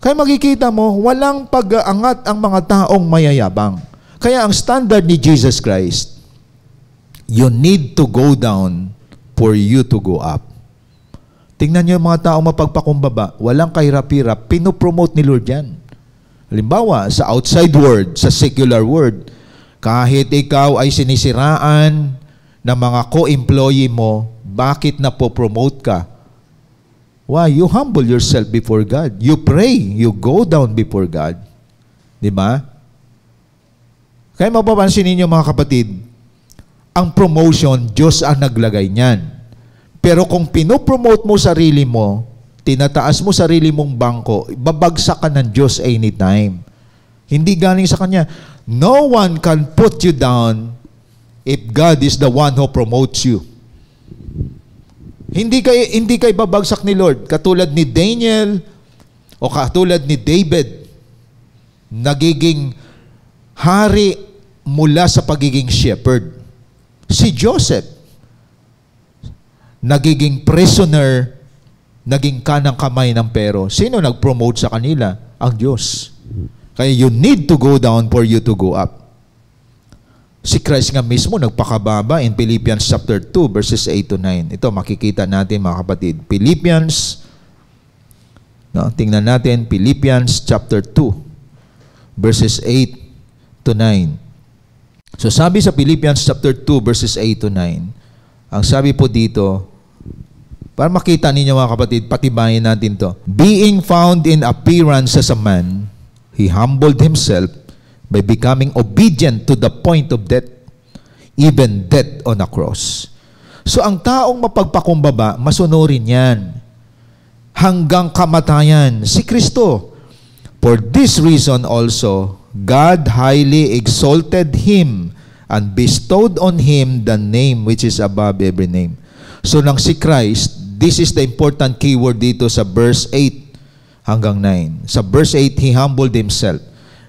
Kaya makikita mo, walang pag-aangat ang mga taong mayayabang. Kaya ang standard ni Jesus Christ, you need to go down for you to go up. Tingnan niyo yung mga tao mapagpakumbaba, walang kahirap-hirap, pinopromote ni Lord yan. Halimbawa, sa outside world, sa secular world, kahit ikaw ay sinisiraan ng mga co-employee mo, bakit napopromote ka? Why? You humble yourself before God. You pray, you go down before God. Di ba? Kaya mapapansin ninyo mga kapatid, ang promotion, Diyos ang naglagay niyan. Pero kung pinopromote mo sarili mo, tinataas mo sarili mong bangko, babagsak ka ng Diyos anytime. Hindi galing sa Kanya. No one can put you down if God is the one who promotes you. Hindi kay babagsak ni Lord. Katulad ni Daniel o katulad ni David, nagiging hari mula sa pagiging shepherd. Si Joseph, nagiging prisoner, naging kanang kamay ng pero. Sino nag-promote sa kanila? Ang Diyos. Kaya you need to go down for you to go up. Si Christ nga mismo nagpakababa in Philippians chapter 2 verses 8 to 9. Ito makikita natin mga kapatid. Philippians, tingnan natin, Philippians chapter 2 verses 8 to 9. So sabi sa Philippians chapter 2 verses 8 to 9, ang sabi po dito, para makita ninyo mga kapatid, patibayin natin to. Being found in appearance as a man, he humbled himself by becoming obedient to the point of death, even death on a cross. So ang taong mapagpakumbaba, masunurin yan. Hanggang kamatayan, si Kristo. For this reason also, God highly exalted Him and bestowed on Him the name which is above every name. So nang si Christ, this is the important keyword dito sa verse 8 hanggang 9. Sa verse 8, He humbled Himself.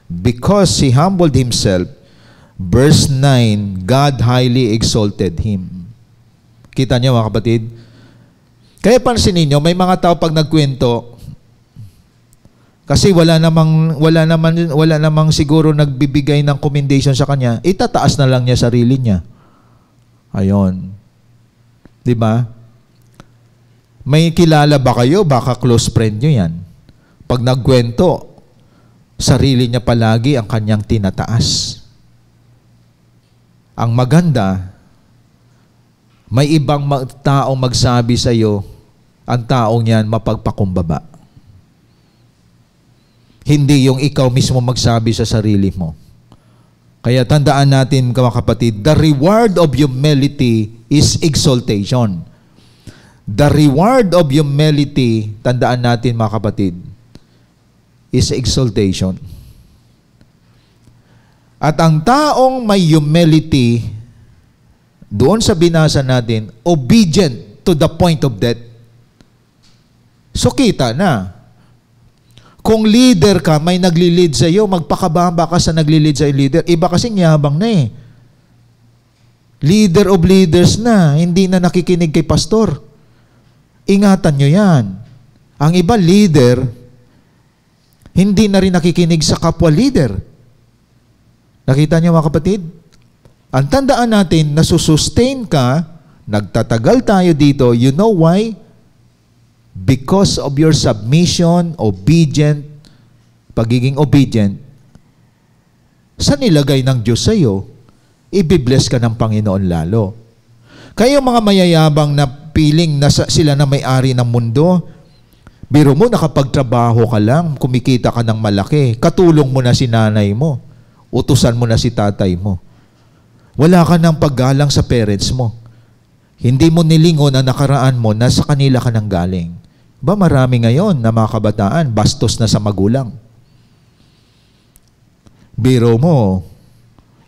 Because He humbled Himself, verse 9, God highly exalted Him. Kita niyo mga kapatid? Kaya pansinin niyo, may mga tao pag nagkwento, Kasi wala namang siguro nagbibigay ng commendation sa kanya, itataas na lang niya sarili niya. Ayon. 'Di ba? May kilala ba kayo? Baka close friend niyo 'yan. Pag nagkwento, sarili niya palagi ang kanyang tinataas. Ang maganda, may ibang taong magsabi sa iyo, ang taong yan mapagpakumbaba. Hindi yung ikaw mismo magsabi sa sarili mo. Kaya tandaan natin, mga kapatid, the reward of humility is exaltation. The reward of humility, tandaan natin mga kapatid, is exaltation. At ang taong may humility, doon sa binasa natin, obedient to the point of death. So kita na. Kung leader ka, may nagli-lead sa iyo, magpakababa ka sa nagli-lead sa leader. Iba kasing yabang na eh. Leader of leaders na, hindi na nakikinig kay pastor. Ingatan nyo yan. Ang iba leader, hindi na rin nakikinig sa kapwa leader. Nakita nyo mga kapatid? Ang tandaan natin, nasusustain ka, nagtatagal tayo dito, you know why? Because of your submission, pagiging obedient, sa nilagay ng Diyos sa iyo, ibibless ka ng Panginoon lalo. Kayo mga mayayabang na piling na sila na may-ari ng mundo, biro mo nakapagtrabaho ka lang, kumikita ka ng malaki, katulong mo na si nanay mo, utusan mo na si tatay mo. Wala ka ng paggalang sa parents mo. Hindi mo nilingon ang nakaraan mo na sa kanila ka nang galing. Ba marami ngayon na mga kabataan, bastos na sa magulang. Biro mo,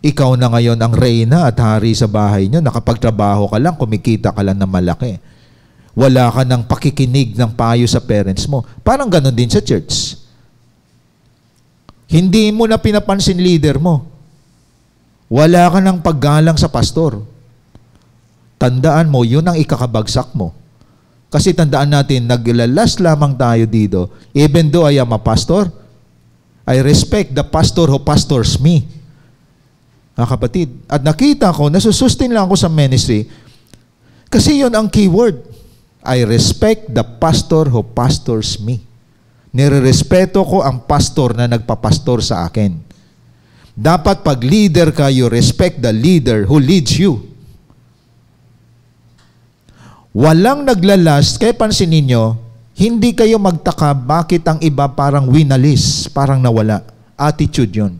ikaw na ngayon ang reyna at hari sa bahay nyo, nakapagtrabaho ka lang, kumikita ka lang ng malaki. Wala ka ng pakikinig ng payo sa parents mo. Parang ganon din sa church. Hindi mo na pinapansin leader mo. Wala ka ng paggalang sa pastor. Tandaan mo, yun ang ikakabagsak mo. Kasi tandaan natin, naglalas lamang tayo dito. Even though I am a pastor, I respect the pastor who pastors me. Mga kapatid, at nakita ko, nasusustain lang ako sa ministry, kasi yun ang keyword. I respect the pastor who pastors me. Nirerespeto ko ang pastor na nagpapastor sa akin. Dapat pag leader ka, you respect the leader who leads you. Walang naglalas, kaya pansinin ninyo, hindi kayo magtaka bakit ang iba parang winalis, parang nawala. Attitude yun.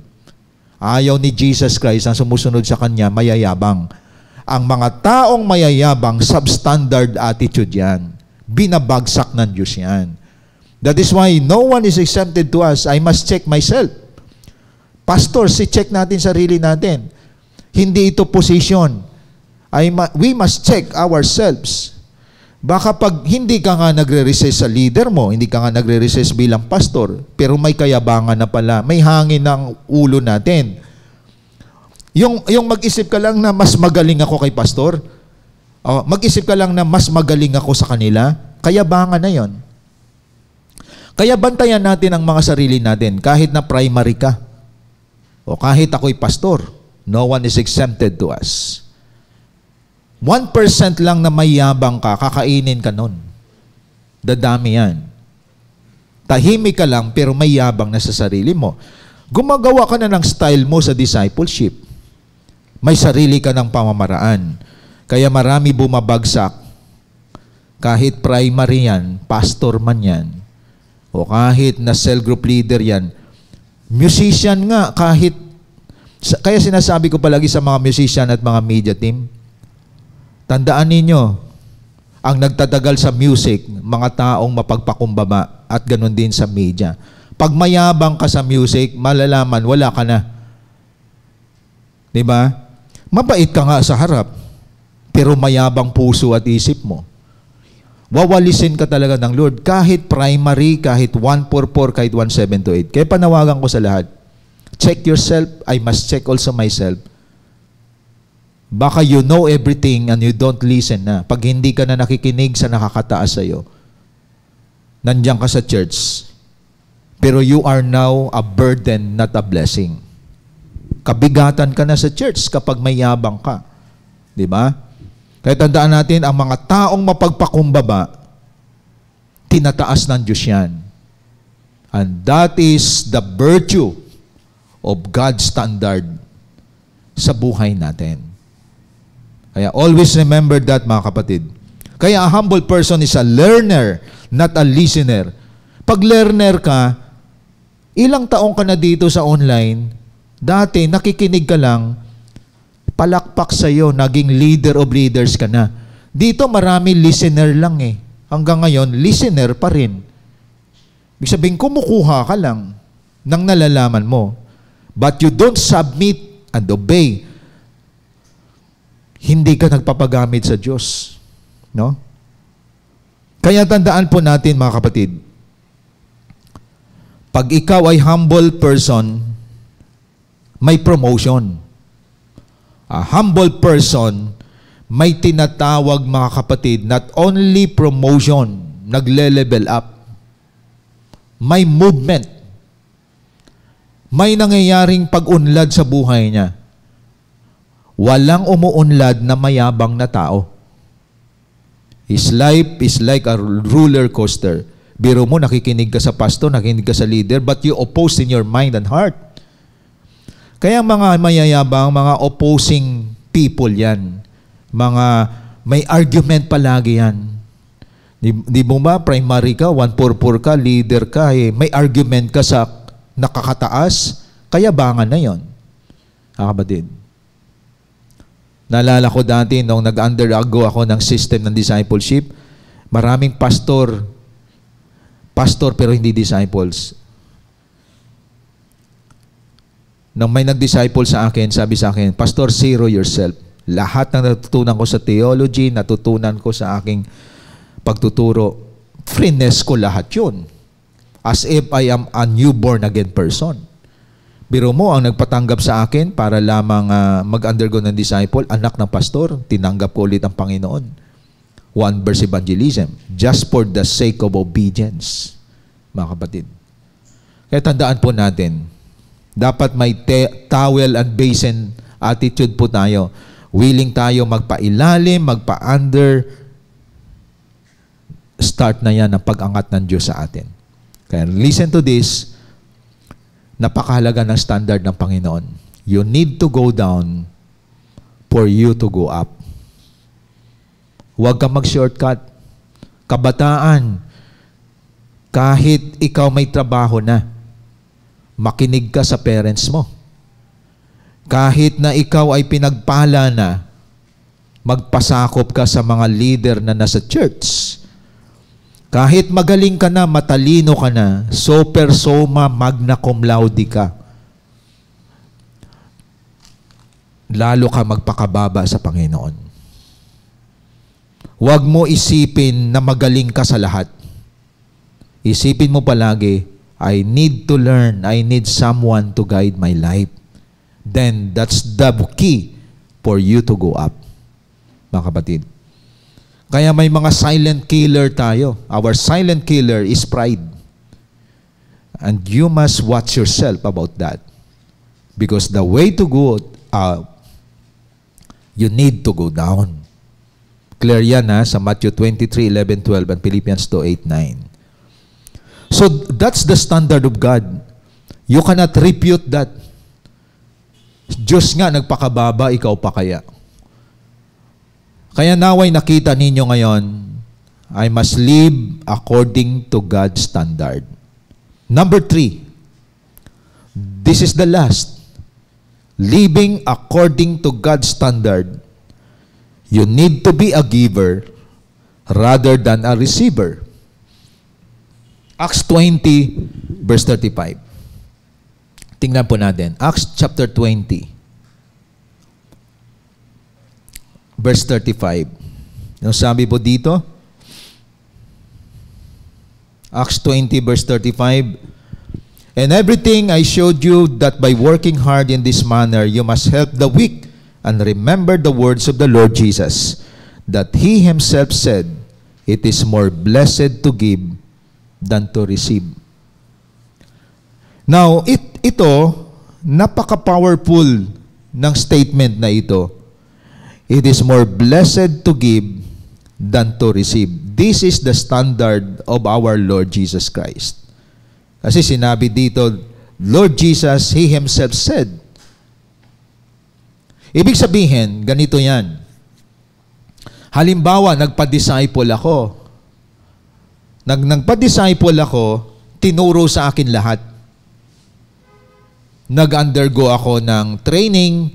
Ayaw ni Jesus Christ ang sumusunod sa Kanya, mayayabang. Ang mga taong mayayabang, substandard attitude yan. Binabagsak ng Diyos yan. That is why no one is exempted to us. I must check myself. Pastors, check natin sarili natin. Hindi ito position. We must check ourselves. Baka pag hindi ka nga nagre-resist sa leader mo, hindi ka nga nagre-resist bilang pastor, pero may kayabangan na pala, may hangin ng ulo natin. Yung mag-isip ka lang na mas magaling ako kay pastor, mag-isip ka lang na mas magaling ako sa kanila, kayabangan na yon. Kaya bantayan natin ang mga sarili natin, kahit na primary ka, o kahit ako'y pastor, no one is exempted to us. 1% lang na may yabang ka, kakainin ka nun. Dadami yan. Tahimik ka lang, pero may yabang na sa sarili mo. Gumagawa ka na ng style mo sa discipleship. May sarili ka ng pamamaraan. Kaya marami bumabagsak. Kahit primary yan, pastor man yan, o kahit na cell group leader yan, musician nga, kaya sinasabi ko palagi sa mga musician at mga media team, tandaan ninyo, ang nagtatagal sa music, mga taong mapagpakumbaba at ganun din sa media. Pag mayabang ka sa music, malalaman, wala ka na. Diba? Mabait ka nga sa harap, pero mayabang puso at isip mo. Wawalisin ka talaga ng Lord, kahit primary, kahit 144, kahit 1728. Kaya panawagan ko sa lahat, check yourself, I must check also myself. Baka you know everything and you don't listen na. Pag hindi ka na nakikinig sa nakakataas sa iyo, nandiyan ka sa church, Pero you are now a burden, not a blessing. Kabigatan ka na sa church kapag may yabang ka. Di ba? Kaya tandaan natin, ang mga taong mapagpakumbaba, tinataas ng Diyos yan. And that is the virtue of God's standard sa buhay natin. Kaya always remember that, mga kapatid. Kaya a humble person is a learner, not a listener. Pag learner ka, ilang taong ka na dito sa online, dati nakikinig ka lang, palakpak sa'yo, naging leader of leaders ka na. Dito marami listener lang eh. Hanggang ngayon, listener pa rin. Ibig sabihin, kumukuha ka lang ng nalalaman mo. But you don't submit and obey. Hindi ka nagpapagamit sa Diyos. No? Kaya tandaan po natin, mga kapatid, pag ikaw ay humble person, may promotion. A humble person, may tinatawag, mga kapatid, not only promotion, nagle-level up. May movement. May nangyayaring pag-unlad sa buhay niya. Walang umuunlad na mayabang na tao. His life is like a roller coaster. Biro mo, nakikinig ka sa pastor, nakikinig ka sa leader, but you oppose in your mind and heart. Kaya mga mayayabang, mga opposing people yan. Mga may argument palagi yan. Di mo ba, primary ka, 144 ka, leader ka, eh, may argument ka sa nakakataas, kaya bangan na yon. Kapatid. Naalala ko dati, nung nag-undergo ako ng system ng discipleship, maraming pastor pero hindi disciples. Nung may nag-disciple sa akin, sabi sa akin, Pastor, zero yourself. Lahat ng natutunan ko sa theology, natutunan ko sa aking pagtuturo, freeness ko lahat yun. As if I am a newborn again person. Biro mo, ang nagpatanggap sa akin para lamang mag-undergo ng disciple, anak ng pastor, tinanggap ko ulit ang Panginoon. One verse evangelism. Just for the sake of obedience. Mga kapatid. Kaya tandaan po natin, dapat may towel and basin attitude po tayo. Willing tayo magpailalim, magpa-under. Start na yan ang pag-angat ng Diyos sa atin. Kaya listen to this. Napakahalaga ng standard ng Panginoon. You need to go down for you to go up. Huwag kang mag-shortcut. Kabataan, kahit ikaw may trabaho na, makinig ka sa parents mo. Kahit na ikaw ay pinagpala na, magpasakop ka sa mga leader na nasa church. Kahit magaling ka na, matalino ka na, super soma, magna cum laude ka, lalo ka magpakababa sa Panginoon. Huwag mo isipin na magaling ka sa lahat. Isipin mo palagi, I need to learn, I need someone to guide my life. Then, that's the key for you to go up. Mga kapatid. Kaya may mga silent killer tayo. Our silent killer is pride. And you must watch yourself about that. Because the way to go up, you need to go down. Clear yan sa Matthew 23:11-12 and Philippians 2:8-9. So, that's the standard of God. You cannot refute that. Diyos nga nagpakababa, ikaw pa kaya. Kaya naway nakita ninyo ngayon, I must live according to God's standard. Number 3, this is the last. Living according to God's standard. You need to be a giver rather than a receiver. Acts 20, verse 35. Tingnan po natin. Acts chapter 20, verse 35. Yung sabi po dito, Acts 20, verse 35, and everything I showed you that by working hard in this manner, you must help the weak and remember the words of the Lord Jesus, that He Himself said, it is more blessed to give than to receive. Now, ito, napaka-powerful ng statement na ito. It is more blessed to give than to receive. This is the standard of our Lord Jesus Christ. Kasi sinabi dito, Lord Jesus, He Himself said. Ibig sabihin, ganito yan. Halimbawa, nagpa-disciple ako. Nagpa-disciple ako, tinuro sa akin lahat. Nag-undergo ako ng training,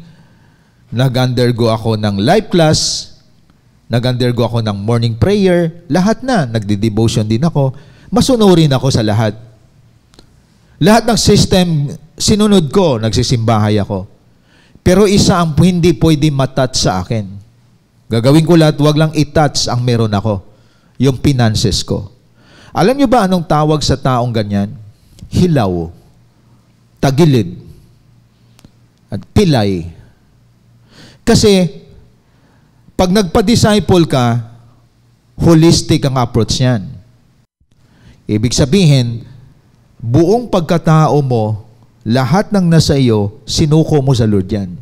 nag-undergo ako ng life class, nag-undergo ako ng morning prayer, lahat na. Nagdi-devotion din ako. Masunurin ako sa lahat. Lahat ng system, sinunod ko, nagsisimbahay ako. Pero isa ang hindi pwede matouch sa akin. Gagawin ko lahat, wag lang i-touch ang meron ako. Yung finances ko. Alam niyo ba anong tawag sa taong ganyan? Hilaw, tagilid, at pilay. Kasi, pag nagpa-disciple ka, holistic ang approach niyan. Ibig sabihin, buong pagkatao mo, lahat ng nasa iyo, sinuko mo sa Lord yan.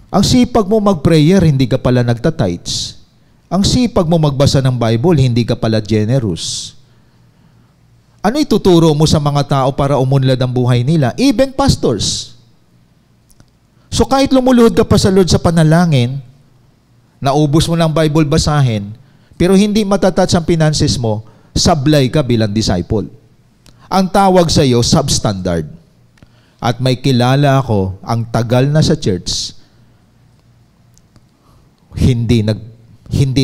Ang sipag mo mag-prayer, hindi ka pala nagtatites. Ang sipag mo magbasa ng Bible, hindi ka pala generous. Ano ituturo mo sa mga tao para umunlad ang buhay nila? Even pastors. So kahit lumuluhod ka pa sa Lord sa panalangin, naubos mo ng Bible basahin, pero hindi matatouch ang finances mo, sablay ka bilang disciple. Ang tawag sa iyo, substandard. At may kilala ako, ang tagal na sa church, hindi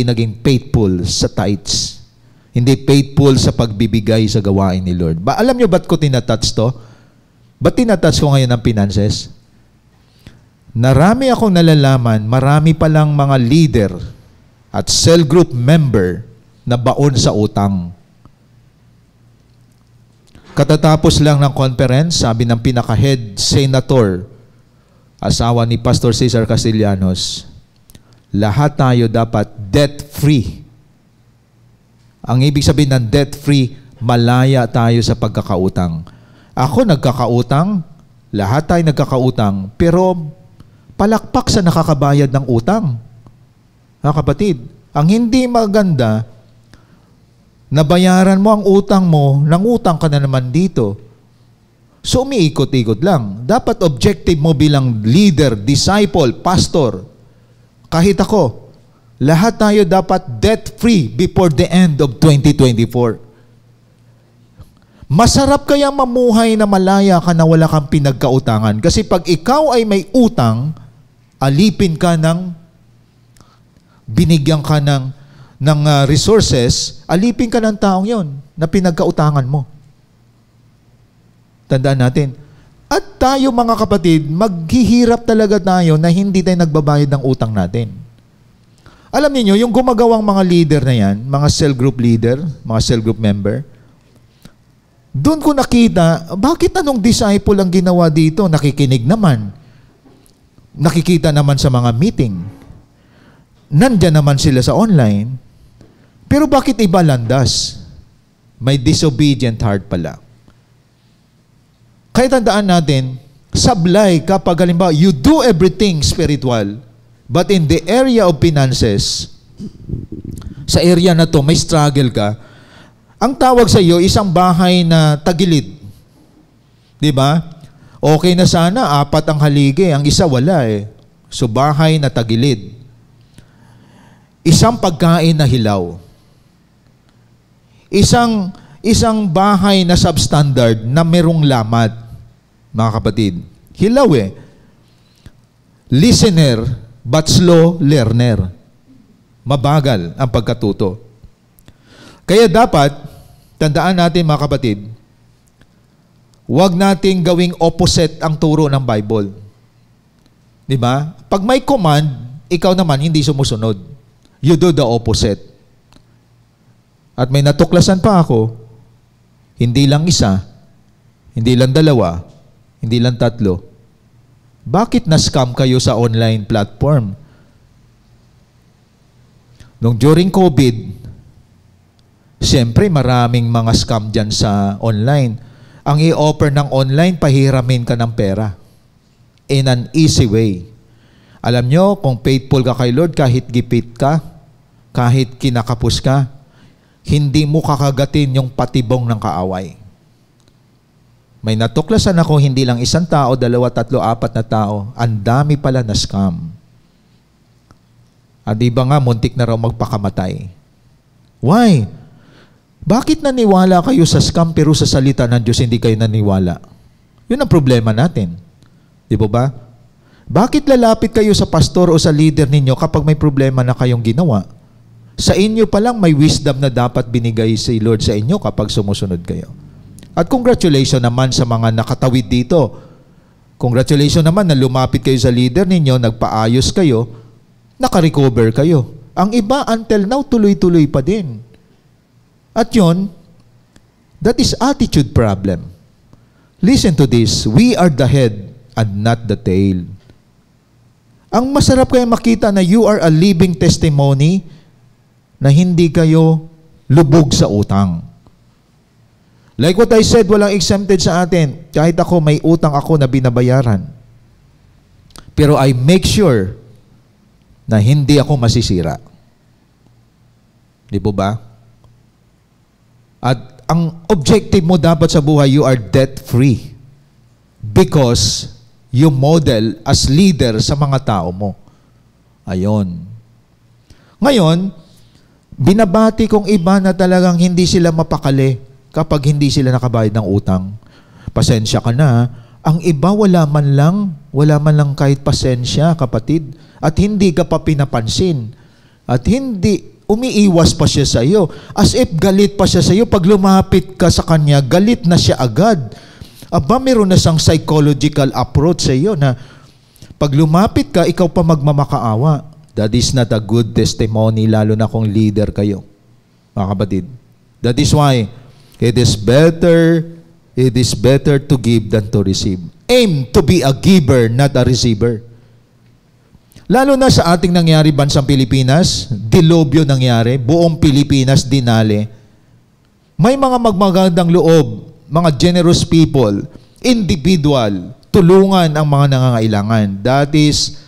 naging faithful sa tithes. Hindi faithful sa pagbibigay sa gawain ni Lord. Alam niyo ba't ko tinatouch to? Ba't tinatouch ko ngayon ang finances? Narami akong nalalaman, marami palang mga leader at cell group member na baon sa utang. Katatapos lang ng conference, sabi ng pinaka-head senator, asawa ni Pastor Cesar Castellanos, lahat tayo dapat debt-free. Ang ibig sabihin ng debt-free, malaya tayo sa pagkakautang. Ako nagkakautang, lahat tayo nagkakautang, pero palakpak sa nakakabayad ng utang. Mga kapatid, ang hindi maganda, nabayaran mo ang utang mo, nangutang ka na naman dito. So, umiikot-ikot lang. Dapat objective mo bilang leader, disciple, pastor. Kahit ako, lahat tayo dapat debt-free before the end of 2024. Masarap kaya mamuhay na malaya ka na wala kang pinagkautangan. Kasi pag ikaw ay may utang, alipin ka ng, binigyan ka ng resources, alipin ka ng taong yon na pinagkautangan mo. Tandaan natin. At tayo mga kapatid, maghihirap talaga tayo na hindi tayo nagbabayad ng utang natin. Alam niyo yung gumagawang mga leader na yan, mga cell group leader, mga cell group member, doon ko nakita, bakit anong disciple ang ginawa dito? Nakikinig naman. Nakikita naman sa mga meeting. Nandyan naman sila sa online. Pero bakit iba landas? May disobedient heart pala. Kaya tandaan natin, sablay kapag halimbawa, you do everything spiritual, but in the area of finances, sa area na to, may struggle ka, ang tawag sa iyo, isang bahay na tagilid. Diba? Okay na sana, 4 ang haligi, ang isa wala eh. So bahay na tagilid. Isang pagkain na hilaw. Isang bahay na substandard na merong lamat, mga kapatid. Hilaw eh. Listener, but slow learner. Mabagal ang pagkatuto. Kaya dapat, tandaan natin mga kapatid, huwag nating gawing opposite ang turo ng Bible. Di ba? Pag may command, ikaw naman hindi sumusunod. You do the opposite. At may natuklasan pa ako, hindi lang isa, hindi lang 2, hindi lang 3. Bakit na-scam kayo sa online platform? Nung during COVID, siyempre maraming mga scam dyan sa online. Ang i-offer ng online, pahiramin ka ng pera. In an easy way. Alam nyo, kung faithful ka kay Lord, kahit gipit ka, kahit kinakapos ka, hindi mo kakagatin yung patibong ng kaaway. May natuklasan ako, hindi lang isang tao, 2, 3, 4 na tao. Ang dami pala na scam. At iba nga, muntik na raw magpakamatay. Why? Bakit naniwala kayo sa scam pero sa salita ng Diyos hindi kayo naniwala? Yun ang problema natin. Di ba? Bakit lalapit kayo sa pastor o sa leader ninyo kapag may problema na kayong ginawa? Sa inyo pa lang may wisdom na dapat binigay si Lord sa inyo kapag sumusunod kayo. At congratulations naman sa mga nakatawid dito. Congratulations naman na lumapit kayo sa leader ninyo, nagpaayos kayo, nakarecover kayo. Ang iba until now tuloy-tuloy pa din. At yun, that is attitude problem. Listen to this, we are the head and not the tail. Ang masarap kayo makita na you are a living testimony na hindi kayo lubog sa utang. Like what I said, walang exempted sa atin. Kahit ako, may utang ako na binabayaran. Pero I make sure na hindi ako masisira. Di po ba? At ang objective mo dapat sa buhay, you are debt-free. Because you model as leader sa mga tao mo. Ayon. Ngayon, binabati kong iba na talagang hindi sila mapakali kapag hindi sila nakabayad ng utang. Pasensya ka na. Ang iba wala man lang kahit pasensya, kapatid. At hindi ka pa pinapansin. At hindi umiiwas pa siya sa iyo. As if galit pa siya sa iyo. Pag lumapit ka sa kanya, galit na siya agad. Aba, meron na siyang psychological approach sa iyo na pag lumapit ka, ikaw pa magmamakaawa. That is not a good testimony, lalo na kung leader kayo, mga kapatid. That is why it is better to give than to receive. Aim to be a giver, not a receiver. Lalo na sa ating nangyari bansang Pilipinas, dilobyo nangyari, buong Pilipinas dinali. May mga magmagandang loob, mga generous people, individual, tulungan ang mga nangangailangan. That is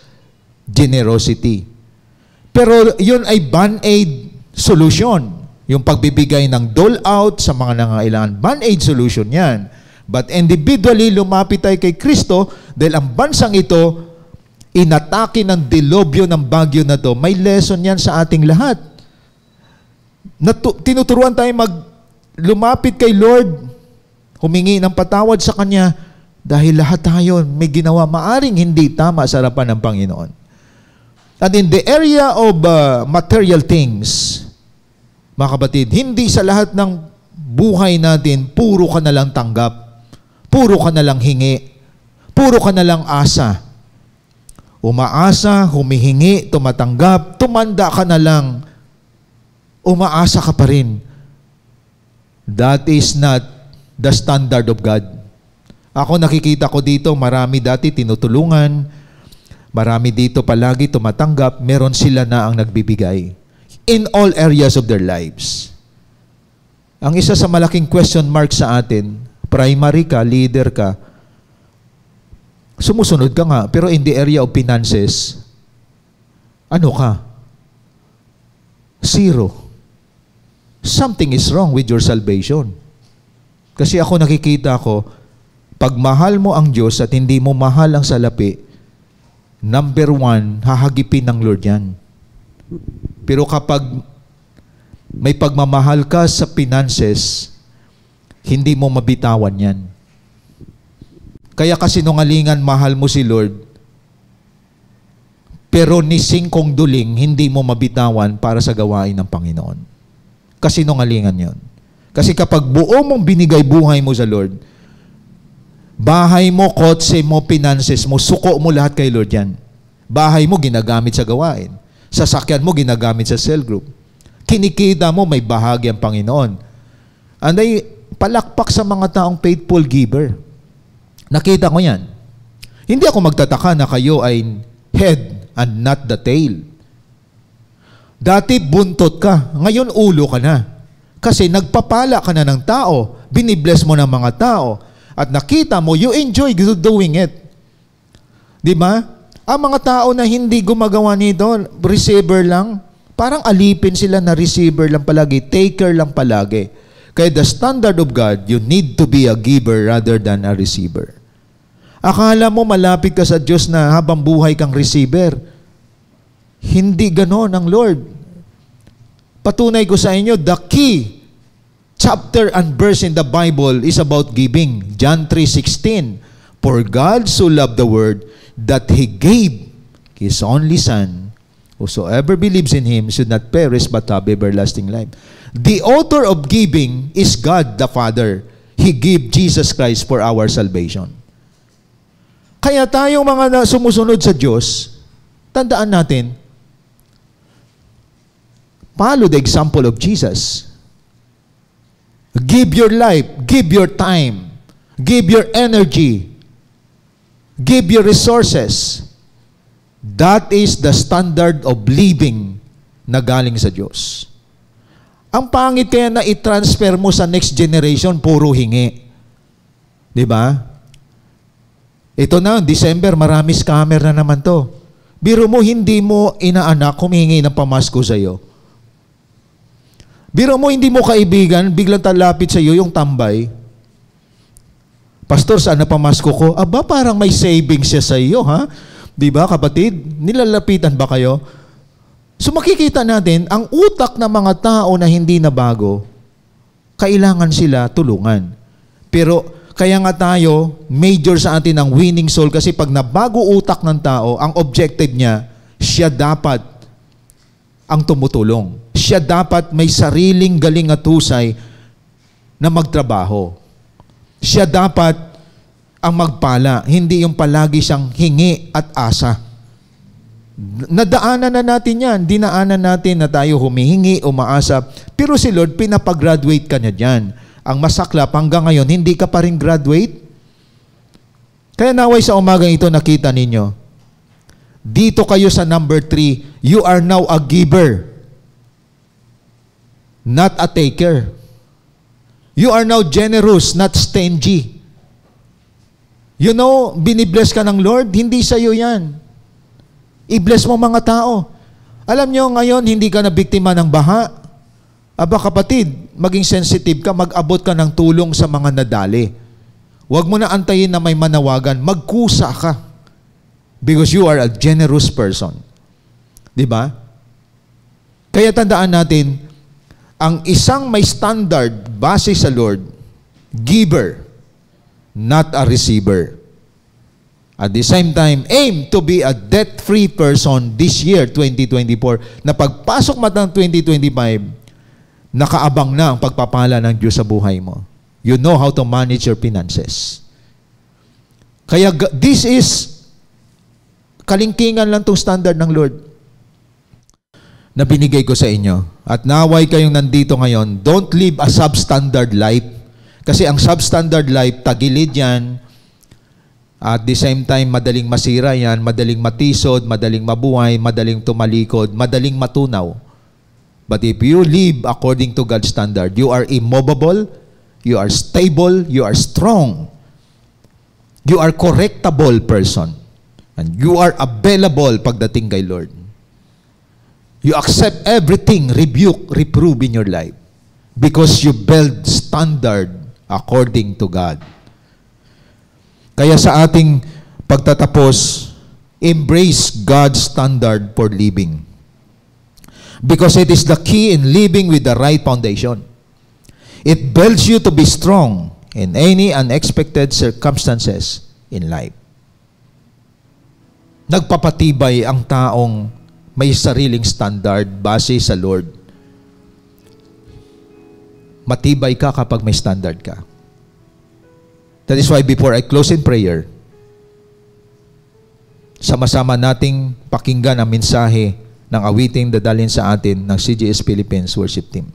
generosity. Pero yun ay band-aid solution. Yung pagbibigay ng dole-out sa mga nangangailangan. Band-aid solution yan. But individually, lumapit tayo kay Kristo dahil ang bansang ito, inatake ng dilobyo ng bagyo na to. May lesson yan sa ating lahat. Tinuturuan tayo lumapit kay Lord, humingi ng patawad sa Kanya dahil lahat tayo may ginawa maaring hindi tama sa harapan ng Panginoon. And in the area of material things, mga kapatid, hindi sa lahat ng buhay natin, puro ka na lang tanggap, puro ka na lang hingi, puro ka na lang asa. Umaasa, humihingi, tumatanggap, tumanda ka na lang, umaasa ka pa rin. That is not the standard of God. Ako nakikita ko dito, marami dati tinutulungan, marami dito palagi tumatanggap, meron sila na ang nagbibigay. In all areas of their lives. Ang isa sa malaking question mark sa atin, primary ka, leader ka, sumusunod ka nga, pero in the area of finances, ano ka? Zero. Something is wrong with your salvation. Kasi ako nakikita ko, pag mahal mo ang Diyos at hindi mo mahal ang salapi, number 1, hahagipin ng Lord yan. Pero kapag may pagmamahal ka sa finances, hindi mo mabitawan yan. Kaya kasinungalingan, mahal mo si Lord, pero ni singkong duling, hindi mo mabitawan para sa gawain ng Panginoon. Kasinungalingan yon. Kasi kapag buo mong binigay buhay mo sa Lord, bahay mo, kotse mo, finances mo, suko mo lahat kay Lord yan. Bahay mo, ginagamit sa gawain. Sasakyan mo, ginagamit sa cell group. Kinikita mo, may bahagi ang Panginoon. And ay palakpak sa mga taong faithful giver. Nakita ko yan. Hindi ako magtataka na kayo ay head and not the tail. Dati buntot ka, ngayon ulo ka na. Kasi nagpapala ka na ng tao, binibless mo ng mga tao, at nakita mo, you enjoy doing it. Di ba? Ang mga tao na hindi gumagawa nito, receiver lang, parang alipin sila na receiver lang palagi, taker lang palagi. Kaya the standard of God, you need to be a giver rather than a receiver. Akala mo malapit ka sa Diyos na habang buhay kang receiver. Hindi ganon ang Lord. Patunay ko sa inyo, the key chapter and verse in the Bible is about giving. John 3:16. For God so loved the world that He gave His only Son. Whosoever believes in Him should not perish but have everlasting life. The author of giving is God the Father. He gave Jesus Christ for our salvation. Kaya tayong mga sumusunod sa Diyos, tandaan natin, follow the example of Jesus. Give your life, give your time, give your energy, give your resources. That is the standard of living na galing sa Diyos. Ang pangit kaya na i-transfer mo sa next generation, puro hingi. Di ba? Ito na, December, marami scammer na naman to. Biro mo, hindi mo inaanak, humihingi ng pamasko sa iyo. Biro mo, hindi mo kaibigan, biglang talapit sa iyo yung tambay. Pastor, saan na pamasko ko? Aba, parang may savings siya sa iyo, ha? Di ba, kapatid? Nilalapitan ba kayo? So makikita natin, ang utak ng mga tao na hindi na bago, kailangan sila tulungan. Pero kaya nga tayo, major sa atin ang winning soul kasi pag nabago utak ng tao, ang objective niya, siya dapat ang tumutulong. Siya dapat may sariling galing at husay na magtrabaho. Siya dapat ang magpala, hindi yung palagi siyang hingi at asa. Nadaanan na natin yan. Dinaanan natin na tayo humihingi, umaasa. Pero si Lord, pinapag-graduate ka niya dyan. Ang masaklap, hanggang ngayon, hindi ka pa rin graduate. Kaya naway sa umagang ito, nakita ninyo. Dito kayo sa number 3, you are now a giver, not a taker. You are now generous, not stingy. You know, binibless ka ng Lord, hindi sa'yo yan. I-bless mo mga tao. Alam nyo, ngayon, hindi ka na biktima ng baha. Aba kapatid, maging sensitive ka, mag-abot ka ng tulong sa mga nadali. Huwag mo na antayin na may manawagan. Magkusa ka. Because you are a generous person. Diba? Kaya tandaan natin, ang isang may standard base sa Lord, giver, not a receiver. At the same time, aim to be a debt-free person this year, 2024, na pagpasok matang 2025, nakaabang na ang pagpapala ng Diyos sa buhay mo. You know how to manage your finances. Kaya this is kalingkingan lang itong standard ng Lord na binigay ko sa inyo. At naway kayong nandito ngayon, don't live a substandard life. Kasi ang substandard life, tagilid yan. At the same time, madaling masira yan, madaling matisod, madaling mabuhay, madaling tumalikod, madaling matunaw. But if you live according to God's standard, you are immovable, you are stable, you are strong. You are correctable person. And you are available pagdating kay Lord. You accept everything, rebuke, reprove in your life. Because you build standard according to God. Kaya sa ating pagtatapos, embrace God's standard for living. Because it is the key in living with the right foundation. It builds you to be strong in any unexpected circumstances in life. Nagpapatibay ang taong may sariling standard base sa Lord. Matibay ka kapag may standard ka. That is why before I close in prayer, sama-sama nating pakinggan ang mensahe ng awiting dadalhin sa atin ng CGS Philippines Worship Team.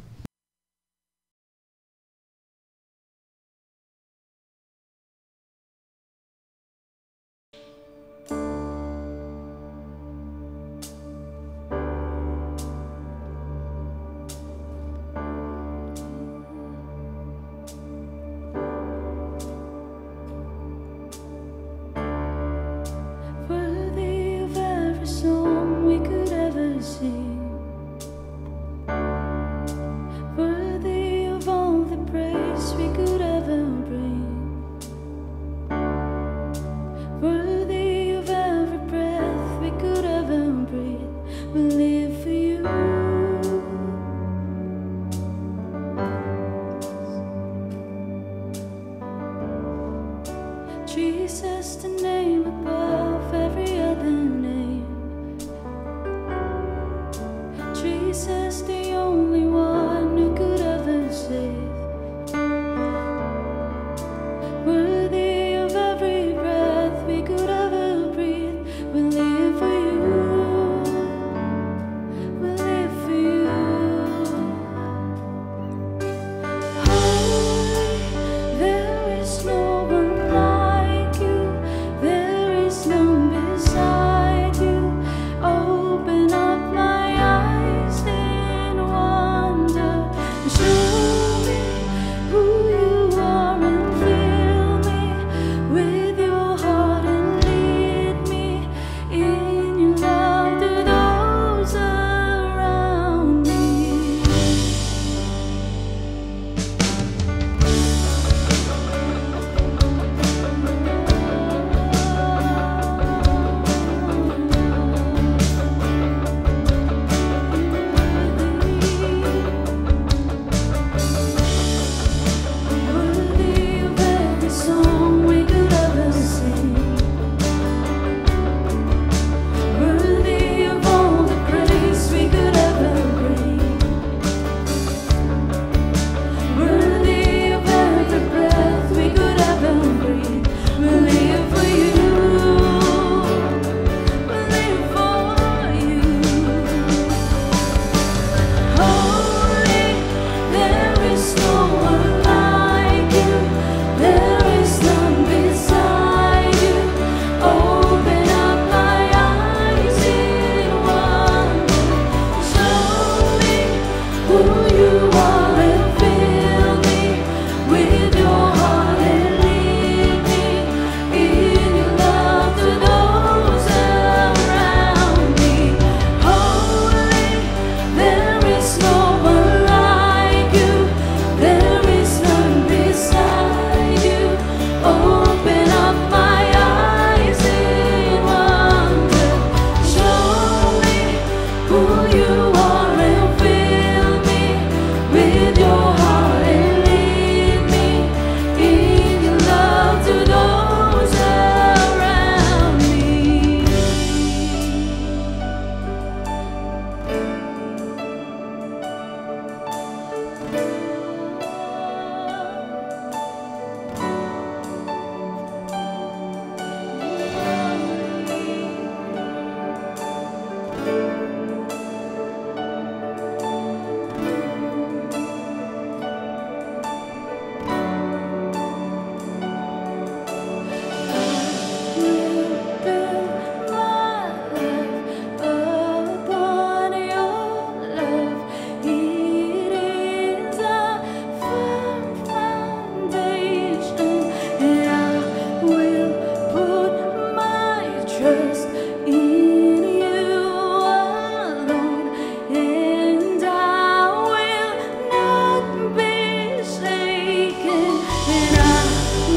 trust in you alone, and I will not be shaken, and I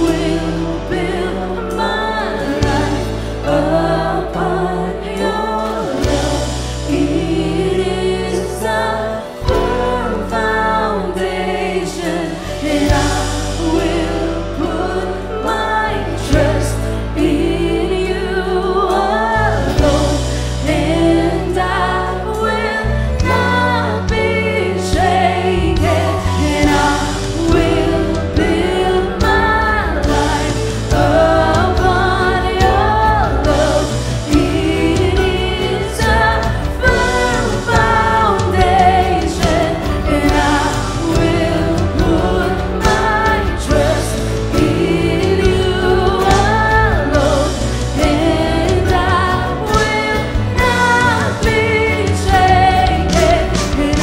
will build my life upon your love. It is a firm foundation, and I will put my trust in you alone, and I will not be shaken, and I will build my life upon your love. It is a firm foundation, and I will put my trust in you alone, and I will not be shaken, and I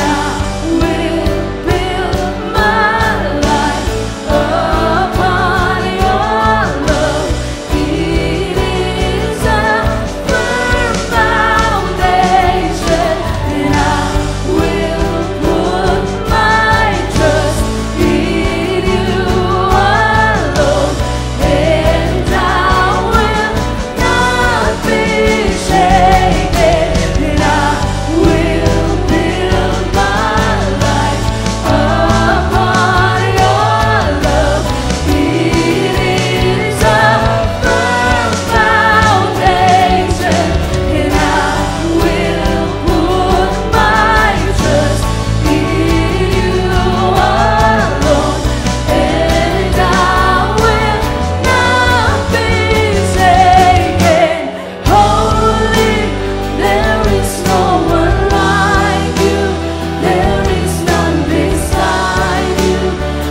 will build my life upon your love. It is a firm foundation, and I will put my trust in you alone, and I will not be shaken, and I will build my life upon your love. It is a firm foundation, and I will put my trust in you alone, and I will not be shaken. Holy, there is no one like you, there is none beside you.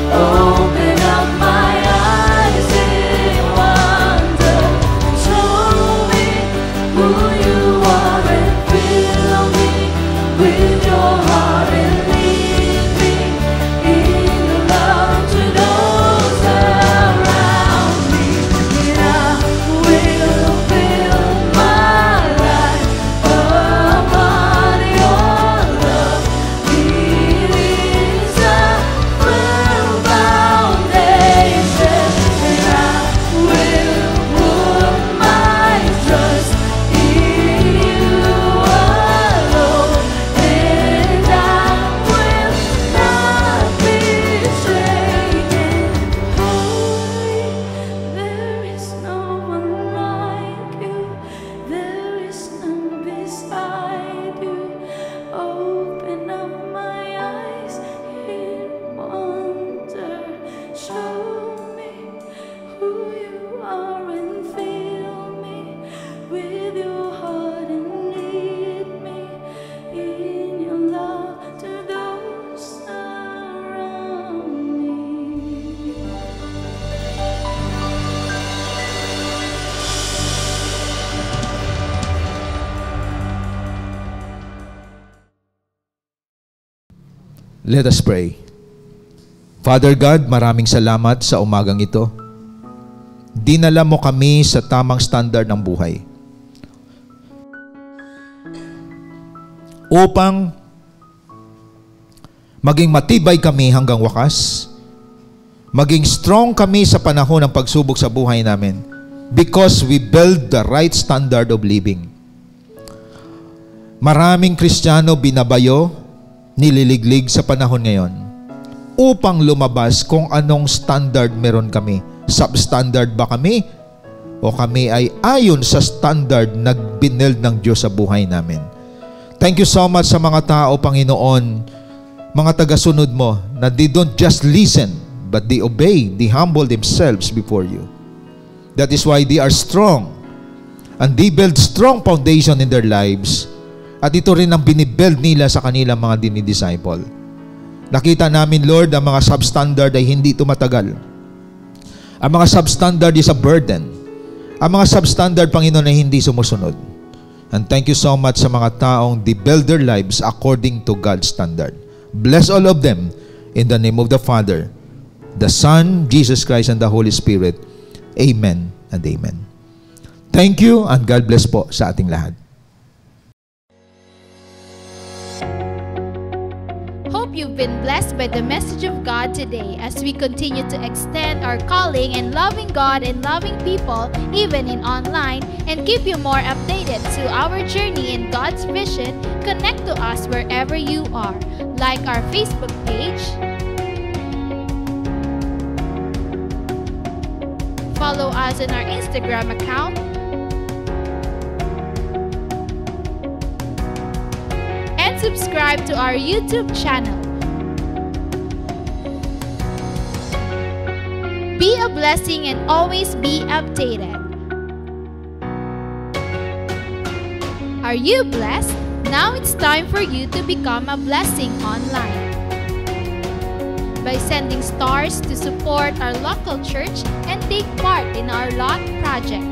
Open up my eyes in wonder, show me who you are, and fill me with your heart, and lead me in your love to those around me, and I will build my life upon your love. It is a firm foundation, and I will put my trust in you alone, and I will not be shaken. Holy, there is no one like you, there is none beside you. Open up my eyes in wonder, show me who you are, and fill me with your heart, and lead me in your love to those around me. Let us pray. Father God, maraming salamat sa umagang ito. Dinala mo kami sa tamang standard ng buhay, upang maging matibay kami hanggang wakas, maging strong kami sa panahon ng pagsubok sa buhay namin, because we build the right standard of living. Maraming Kristiyano binabayo, nililiglig sa panahon ngayon upang lumabas kung anong standard meron kami. Substandard ba kami? O kami ay ayon sa standard na binild ng Diyos sa buhay namin? Thank you so much sa mga tao, Panginoon, mga tagasunod mo, na they don't just listen, but they obey, they humble themselves before you. That is why they are strong, and they build strong foundation in their lives. At ito rin ang binibuild nila sa kanilang mga dinidisciple. Nakita namin, Lord, ang mga substandard ay hindi tumatagal. Ang mga substandard is a burden. Ang mga substandard, Panginoon, ay hindi sumusunod. And thank you so much sa mga taong they build their lives according to God's standard. Bless all of them in the name of the Father, the Son, Jesus Christ, and the Holy Spirit. Amen and amen. Thank you and God bless po sa ating lahat. Hope you've been blessed by the message of God today as we continue to extend our calling and loving God and loving people even in online, and keep you more updated to our journey in God's vision. Connect to us wherever you are. Like our Facebook page, follow us on our Instagram account, and subscribe to our YouTube channel. Be a blessing and always be updated. Are you blessed? Now it's time for you to become a blessing online by sending stars to support our local church and take part in our LOT project.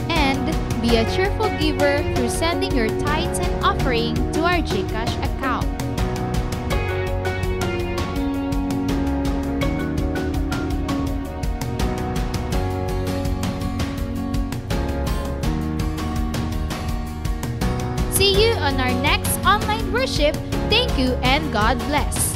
And be a cheerful giver through sending your tithes and offering to our GCash account. See you on our next online worship. Thank you and God bless.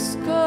Let's go.